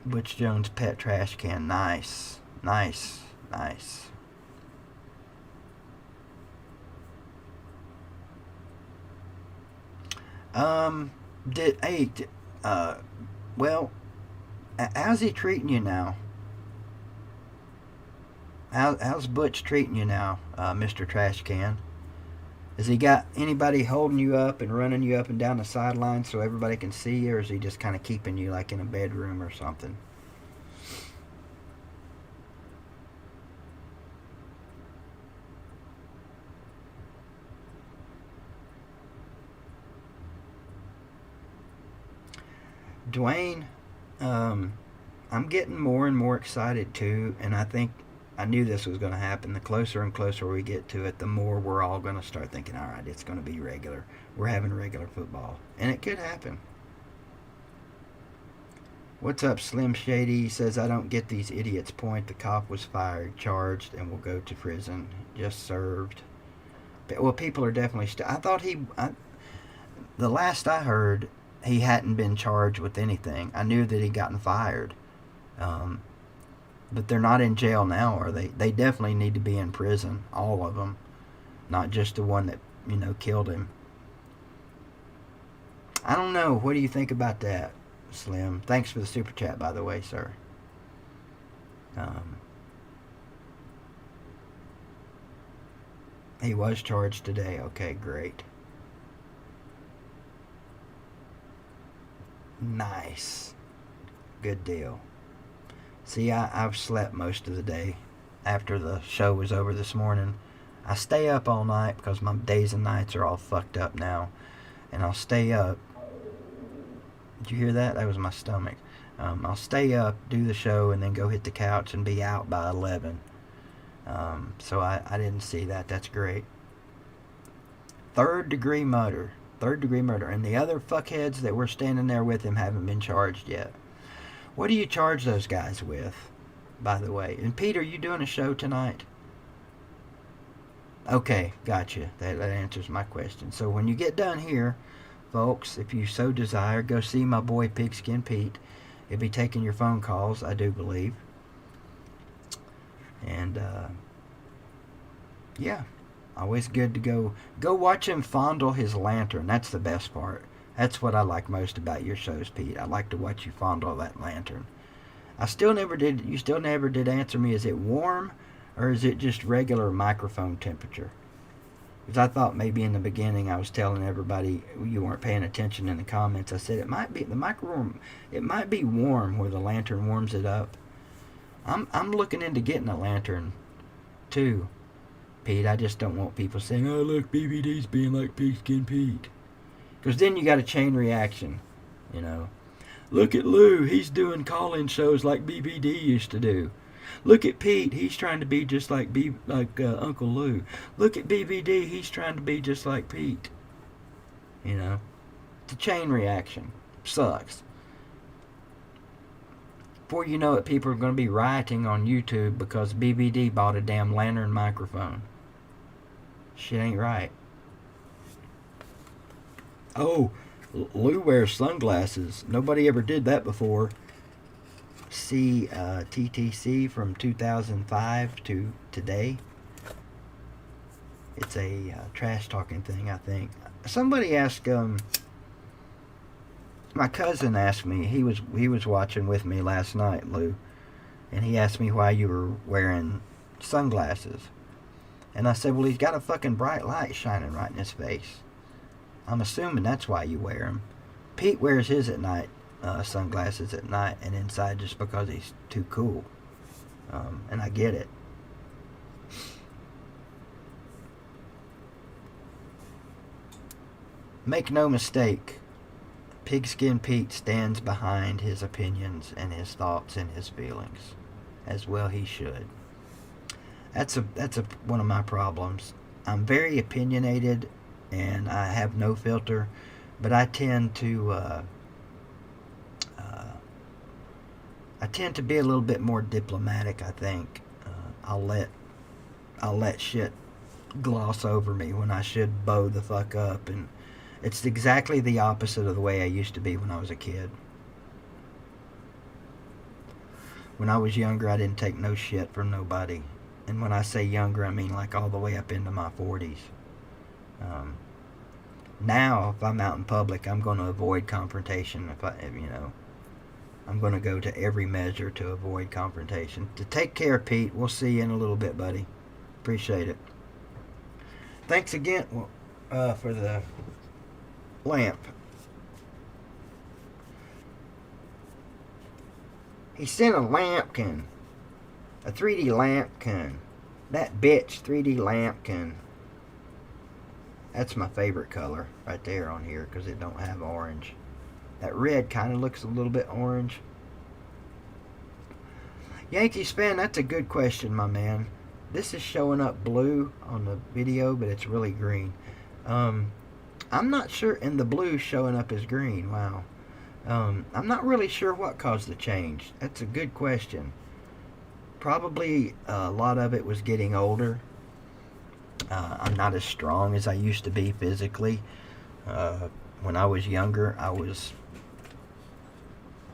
Butch Jones pet trash can. Nice. Well, how's he treating you now? How's Butch treating you now, Mr. Trash Can? Has he got anybody holding you up and running you up and down the sideline so everybody can see you, or is he just kind of keeping you like in a bedroom or something? Dwayne, I'm getting more and more excited too, and I knew this was going to happen. The closer and closer we get to it, the more we're all going to start thinking, all right, it's going to be regular. We're having regular football. And it could happen. What's up, Slim Shady? He says, I don't get these idiots' point. The cop was fired, charged, and will go to prison. Just served. Well, people are definitely still... I thought the last I heard, he hadn't been charged with anything. I knew that he'd gotten fired. But they're not in jail now, are they? They definitely need to be in prison, all of them. Not just the one that, killed him. I don't know. What do you think about that, Slim? Thanks for the super chat, by the way, sir. He was charged today. Okay, great. Nice. Good deal. See, I've slept most of the day after the show was over this morning. I stay up all night because my days and nights are all fucked up now. And I'll stay up. Did you hear that? That was my stomach. I'll stay up, do the show, and then go hit the couch and be out by 11. So I didn't see that. That's great. Third degree murder. And the other fuckheads that were standing there with him haven't been charged yet. What do you charge those guys with, by the way? And Peter, you doing a show tonight? Okay, gotcha. That answers my question. So when you get done here, folks, if you so desire, go see my boy Pigskin Pete. He'll be taking your phone calls, I do believe. And Yeah, always good to go watch him fondle his lantern. That's the best part. That's what I like most about your shows, Pete. I like to watch you fondle that lantern. You still never did answer me. Is it warm or is it just regular microphone temperature? Because I thought maybe in the beginning I was telling everybody you weren't paying attention in the comments. I said it might be it might be warm where the lantern warms it up. I'm looking into getting a lantern too, Pete. I just don't want people saying, "Oh, look, BVD's being like Pigskin Pete," because then you got a chain reaction, you know. Look at Lou, he's doing call-in shows like BVD used to do. Look at Pete, he's trying to be just like Uncle Lou. Look at BVD, he's trying to be just like Pete. You know, the chain reaction sucks. Before you know it, people are going to be rioting on YouTube because BVD bought a damn lantern microphone. Shit ain't right. Oh, Lou wears sunglasses. Nobody ever did that before. See TTC from 2005 to today. It's a trash talking thing, I think. Somebody asked, my cousin asked me, he was watching with me last night, Lou, and he asked me why you were wearing sunglasses. And I said, well, he's got a fucking bright light shining right in his face. I'm assuming that's why you wear them. Pete wears his at night, sunglasses at night, and inside just because he's too cool. And I get it. Make no mistake, Pigskin Pete stands behind his opinions and his thoughts and his feelings. As well he should. That's one of my problems. I'm very opinionated and I have no filter, but I tend to be a little bit more diplomatic, I think. I'll let shit gloss over me when I should bow the fuck up, and it's exactly the opposite of the way I used to be when I was a kid. When I was younger, I didn't take no shit from nobody. And when I say younger, I mean like all the way up into my 40s. Now, if I'm out in public, I'm going to avoid confrontation. I'm going to go to every measure to avoid confrontation. To take care, Pete. We'll see you in a little bit, buddy. Appreciate it. Thanks again for the lamp. He sent a lampkin. A 3D lampkin. That bitch 3D lampkin. That's my favorite color right there on here because it don't have orange. That red kind of looks a little bit orange. Yankees fan, that's a good question, my man. This is showing up blue on the video, but it's really green. I'm not sure, and the blue showing up as green. Wow. I'm not really sure what caused the change. That's a good question. Probably a lot of it was getting older. I'm not as strong as I used to be physically. When I was younger, I was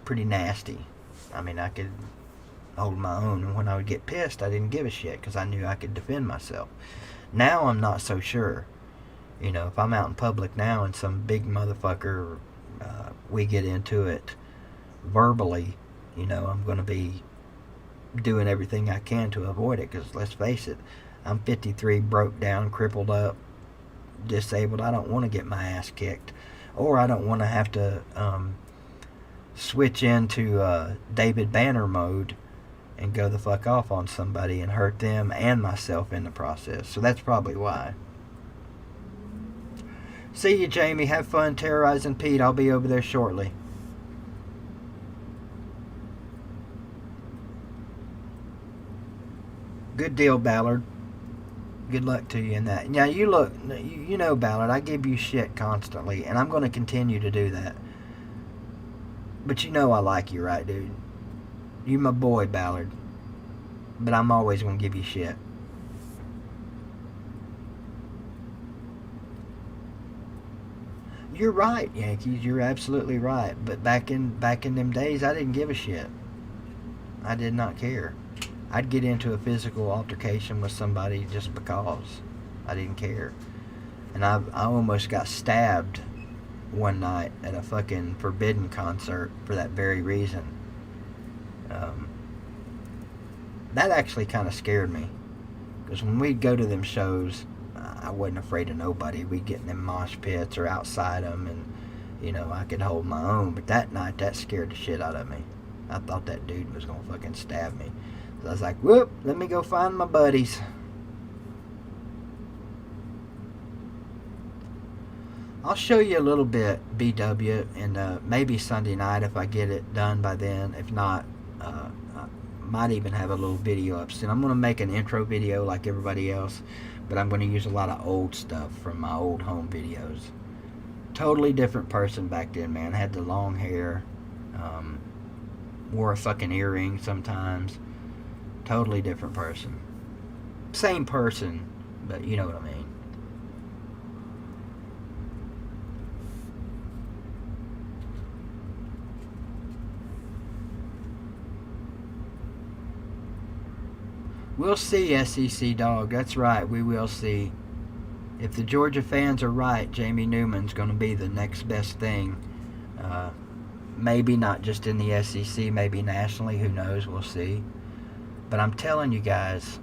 pretty nasty. I mean, I could hold my own, and when I would get pissed, I didn't give a shit because I knew I could defend myself. Now I'm not so sure. You know, if I'm out in public now and some big motherfucker, we get into it verbally, you know, I'm going to be doing everything I can to avoid it, because let's face it, I'm 53, broke down, crippled up, disabled. I don't want to get my ass kicked, or I don't want to have to switch into David Banner mode and go the fuck off on somebody and hurt them and myself in the process. So that's probably why. See you, Jamie. Have fun terrorizing Pete. I'll be over there shortly. Good deal, Ballard. Good luck to you in that. Now, you look, you know, Ballard, I give you shit constantly, and I'm going to continue to do that. But you know I like you, right, dude? You my boy, Ballard. But I'm always going to give you shit. You're right, Yankees. You're absolutely right. But back in them days, I didn't give a shit. I did not care. I'd get into a physical altercation with somebody just because I didn't care. And I almost got stabbed one night at a fucking Forbidden concert for that very reason. That actually kind of scared me. Because when we'd go to them shows, I wasn't afraid of nobody. We'd get in them mosh pits or outside them, and, you know, I could hold my own. But that night, that scared the shit out of me. I thought that dude was going to fucking stab me. So I was like, whoop, let me go find my buddies. I'll show you a little bit, BW, and maybe Sunday night if I get it done by then. If not, I might even have a little video up soon. I'm going to make an intro video like everybody else, but I'm going to use a lot of old stuff from my old home videos. Totally different person back then, man. Had the long hair, wore a fucking earring sometimes. Totally different person. Same person, but you know what I mean. We'll see, SEC Dog. That's right, we will see. If the Georgia fans are right, Jamie Newman's going to be the next best thing. Maybe not just in the SEC, maybe nationally. Who knows? We'll see. But I'm telling you guys,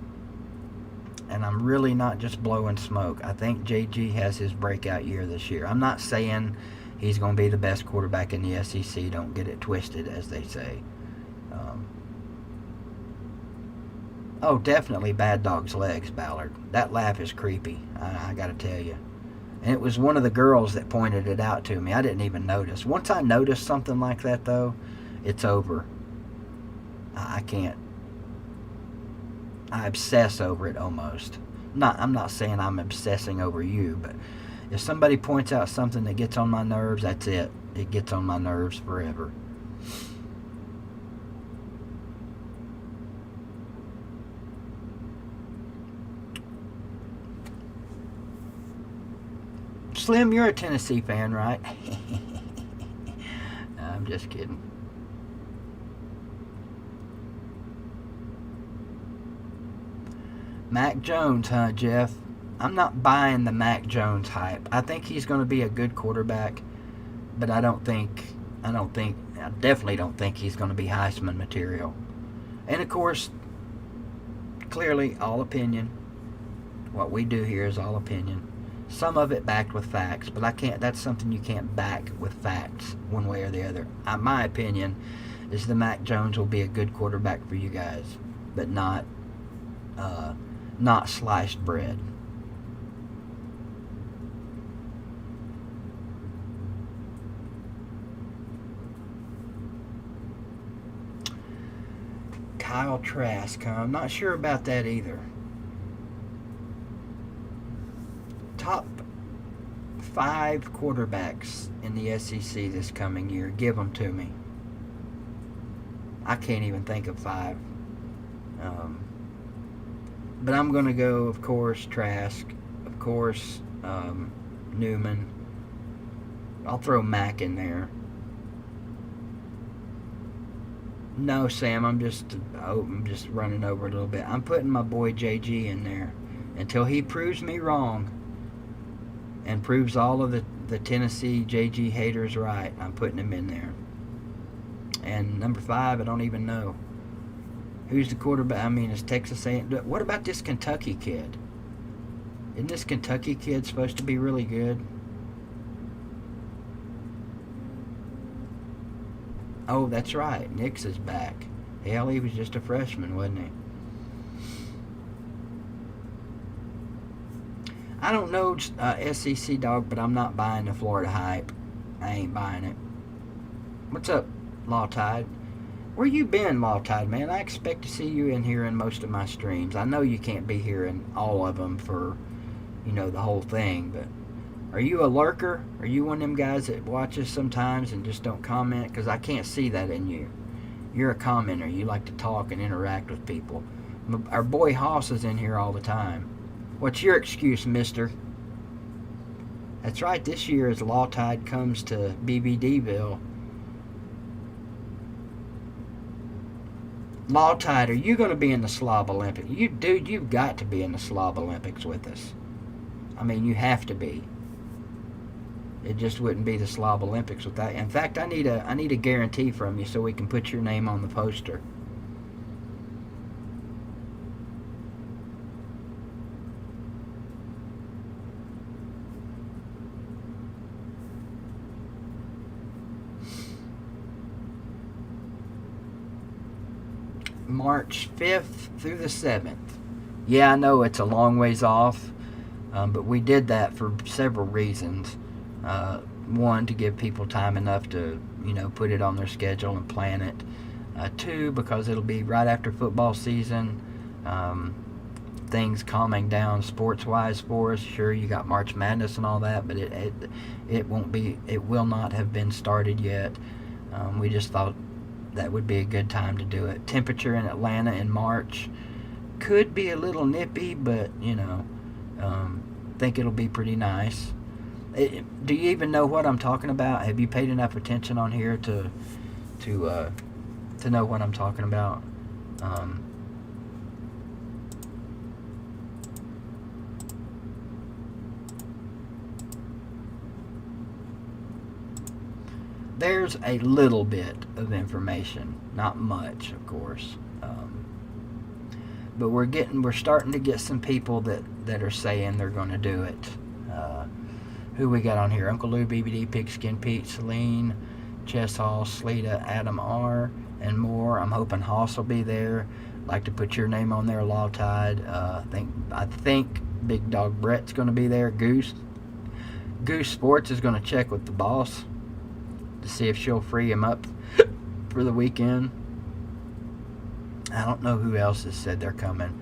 and I'm really not just blowing smoke, I think JG has his breakout year this year. I'm not saying he's going to be the best quarterback in the SEC. Don't get it twisted, as they say. Oh, definitely Bad Dog's legs, Ballard. That laugh is creepy, I gotta tell you. And it was one of the girls that pointed it out to me. I didn't even notice. Once I notice something like that, though, it's over. I can't. I obsess over it almost. I'm not saying I'm obsessing over you, but if somebody points out something that gets on my nerves, that's it. It gets on my nerves forever. Slim, you're a Tennessee fan, right? I'm just kidding. Mac Jones, huh, Jeff? I'm not buying the Mac Jones hype. I think he's going to be a good quarterback, but I definitely don't think he's going to be Heisman material. And of course, clearly, all opinion. What we do here is all opinion. Some of it backed with facts, but that's something you can't back with facts one way or the other. My opinion is the Mac Jones will be a good quarterback for you guys, but not sliced bread. Kyle Trask, huh? I'm not sure about that either. Top 5 quarterbacks in the SEC this coming year. Give them to me. I can't even think of 5. But I'm going to go, of course, Trask. Of course, Newman. I'll throw Mack in there. No, Sam, I'm just running over a little bit. I'm putting my boy JG in there until he proves me wrong and proves all of the Tennessee JG haters right. I'm putting him in there. And number 5, I don't even know. Who's the quarterback? I mean, is Texas A&M? What about this Kentucky kid? Isn't this Kentucky kid supposed to be really good? Oh, that's right. Nix is back. Hell, he was just a freshman, wasn't he? I don't know SEC Dog, but I'm not buying the Florida hype. I ain't buying it. What's up, Law Tide? Where you been, Law Tide, man? I expect to see you in here in most of my streams. I know you can't be here in all of them for, the whole thing, but are you a lurker? Are you one of them guys that watches sometimes and just don't comment? Because I can't see that in you. You're a commenter. You like to talk and interact with people. Our boy Hoss is in here all the time. What's your excuse, mister? That's right, this year as Law Tide comes to BVDevil, LOUTUBE, are you going to be in the Slob Olympics? Dude, you've got to be in the Slob Olympics with us. I mean, you have to be. It just wouldn't be the Slob Olympics without you. In fact, I need a guarantee from you so we can put your name on the poster. March 5th through the 7th. Yeah, I know it's a long ways off, but we did that for several reasons. One, to give people time enough to, put it on their schedule and plan it. Two, because it'll be right after football season. Things calming down sports-wise for us. Sure, you got March Madness and all that, but it will not have been started yet. We just thought that would be a good time to do it. Temperature in Atlanta in March could be a little nippy, but think it'll be pretty nice. Do you even know what I'm talking about? Have you paid enough attention on here to know what I'm talking about? There's a little bit of information, not much, of course, but we're starting to get some people that are saying they're going to do it. Who we got on here? Uncle Lou, BVD, Pigskin Pete, Celine, Chess Hall, Sleeta, Adam R, and more. I'm hoping Hoss will be there. Like to put your name on there, LOUTUBE. I think Big Dog Brett's going to be there. Goose Sports is going to check with the boss to see if she'll free him up for the weekend. I don't know who else has said they're coming.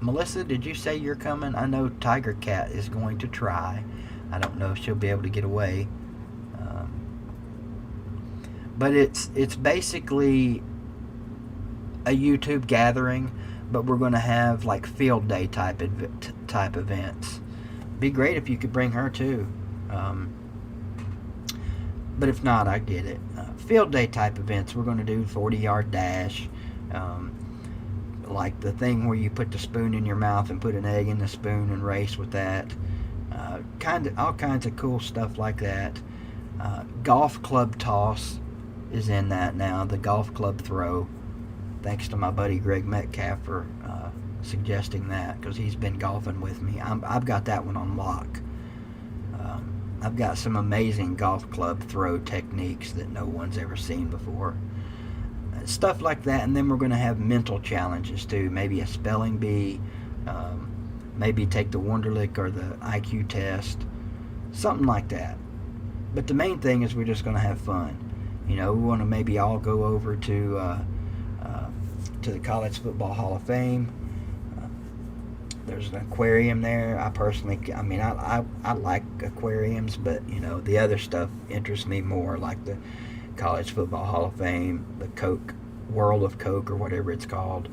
Melissa, did you say you're coming? I know Tiger Cat is going to try. I don't know if she'll be able to get away. But it's basically a YouTube gathering, but we're going to have like field day type events. Be great if you could bring her too. But if not, I get it. Field day type events, we're going to do 40-yard dash. Like the thing where you put the spoon in your mouth and put an egg in the spoon and race with that. All kinds of cool stuff like that. Golf club toss is in that now. The golf club throw. Thanks to my buddy Greg Metcalf for suggesting that, because he's been golfing with me. I've got that one on lock. I've got some amazing golf club throw techniques that no one's ever seen before. Stuff like that, and then we're going to have mental challenges too. Maybe a spelling bee, maybe take the Wonderlic or the IQ test, something like that. But the main thing is we're just going to have fun. We want to maybe all go over to the College Football Hall of Fame. There's an aquarium there. I like aquariums, but the other stuff interests me more, like the College Football Hall of Fame, the Coke, World of Coke, or whatever it's called.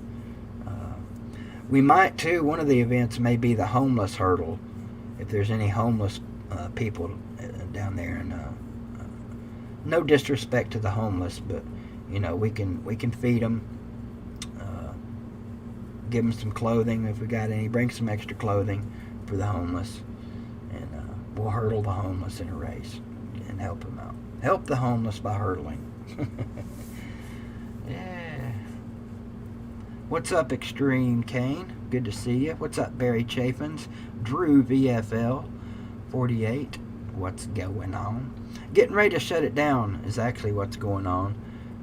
We might too, one of the events may be the homeless hurdle, if there's any homeless people down there. And no disrespect to the homeless, but we can feed them, give them some clothing if we got any, bring some extra clothing for the homeless, and we'll hurdle the homeless in a race and help them out. Help the homeless by hurdling. Yeah. What's up, Extreme Kane? Good to see you. What's up, Barry Chaffins? Drew VFL 48. What's going on? Getting ready to shut it down is actually what's going on.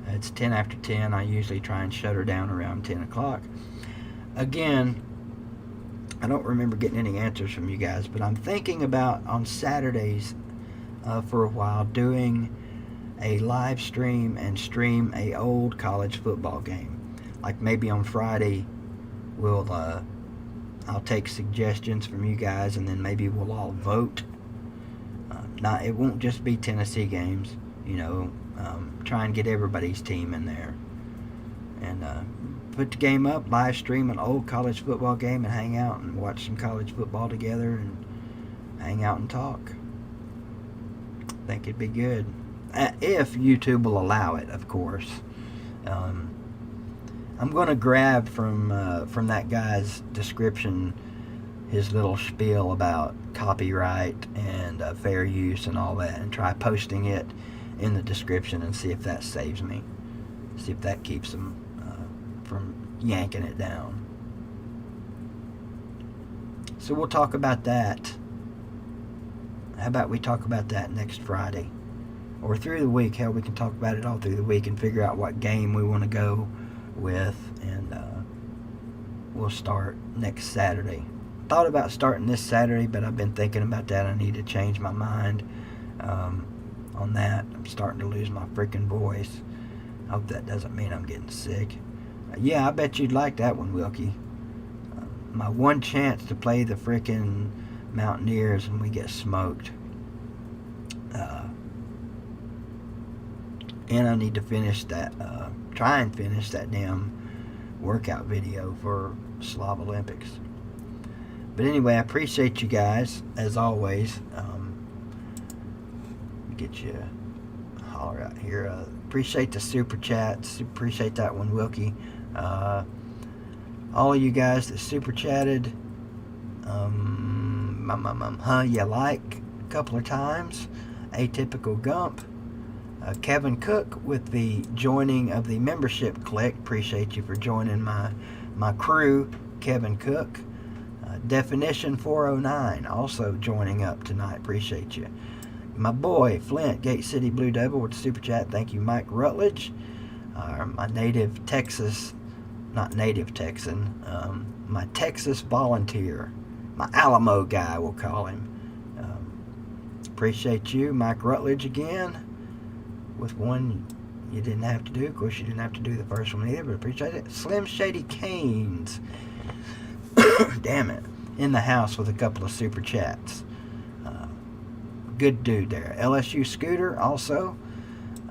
It's 10 after 10. I usually try and shut her down around 10 o'clock. Again, I don't remember getting any answers from you guys, but I'm thinking about on Saturdays for a while doing a live stream and stream a old college football game. Like maybe on Friday I'll take suggestions from you guys, and then maybe we'll all vote. It won't just be Tennessee games, try and get everybody's team in there, and put the game up, live stream an old college football game, and hang out and watch some college football together and hang out and talk. I think it'd be good, if YouTube will allow it, of course. I'm going to grab from that guy's description his little spiel about copyright and fair use and all that, and try posting it in the description and see if that saves me. See if that keeps them from yanking it down. So we'll talk about that. How about we talk about that next Friday? Or through the week. Hell, we can talk about it all through the week and figure out what game we want to go with. And we'll start next Saturday. Thought about starting this Saturday, but I've been thinking about that. I need to change my mind on that. I'm starting to lose my freaking voice. I hope that doesn't mean I'm getting sick. Yeah, I bet you'd like that one, Wilkie. My one chance to play the freaking Mountaineers and we get smoked. And I need to finish that, try and finish that damn workout video for Slav Olympics. But anyway, I appreciate you guys, as always. Get you a holler out here. Appreciate the super chats. Appreciate that one, Wilkie. All of you guys that super chatted, you like a couple of times. Atypical Gump. Kevin Cook with the joining of the membership click. Appreciate you for joining my crew, Kevin Cook. Definition 409 also joining up tonight. Appreciate you. My boy Flint, Gate City Blue Devil with the super chat. Thank you, Mike Rutledge. My native Texas, not native Texan, my Texas volunteer, my Alamo guy, we'll call him. Appreciate you, Mike Rutledge again. With one you didn't have to do. Of course, you didn't have to do the first one either, but appreciate it. Slim Shady Canes. Damn it. In the house with a couple of super chats. Good dude there. LSU Scooter also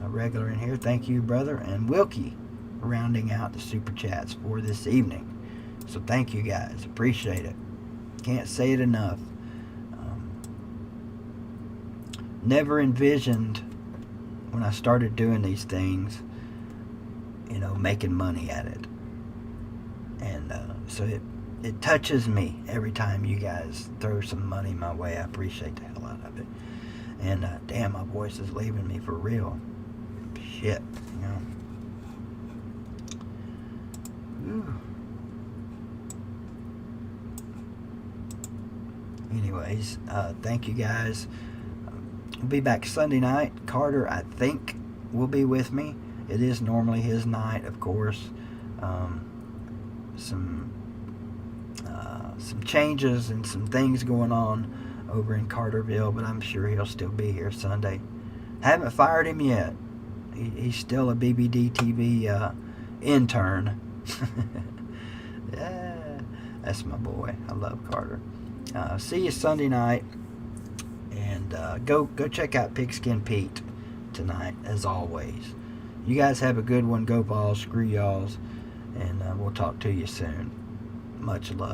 a regular in here. Thank you, brother. And Wilkie rounding out the super chats for this evening. So thank you guys. Appreciate it. Can't say it enough. Never envisioned when I started doing these things, making money at it. And so it touches me every time you guys throw some money my way. I appreciate the hell out of it. And damn, my voice is leaving me for real. Shit, Ooh. Anyways, thank you guys. We'll be back Sunday night. Carter, I think, will be with me. It is normally his night, of course. Some changes and some things going on over in Carterville, but I'm sure he'll still be here Sunday. Haven't fired him yet. He's still a BVDTV intern. Yeah, that's my boy. I love Carter. See you Sunday night. And go check out Pigskin Pete tonight, as always. You guys have a good one. Go Balls. Screw y'alls. And we'll talk to you soon. Much love.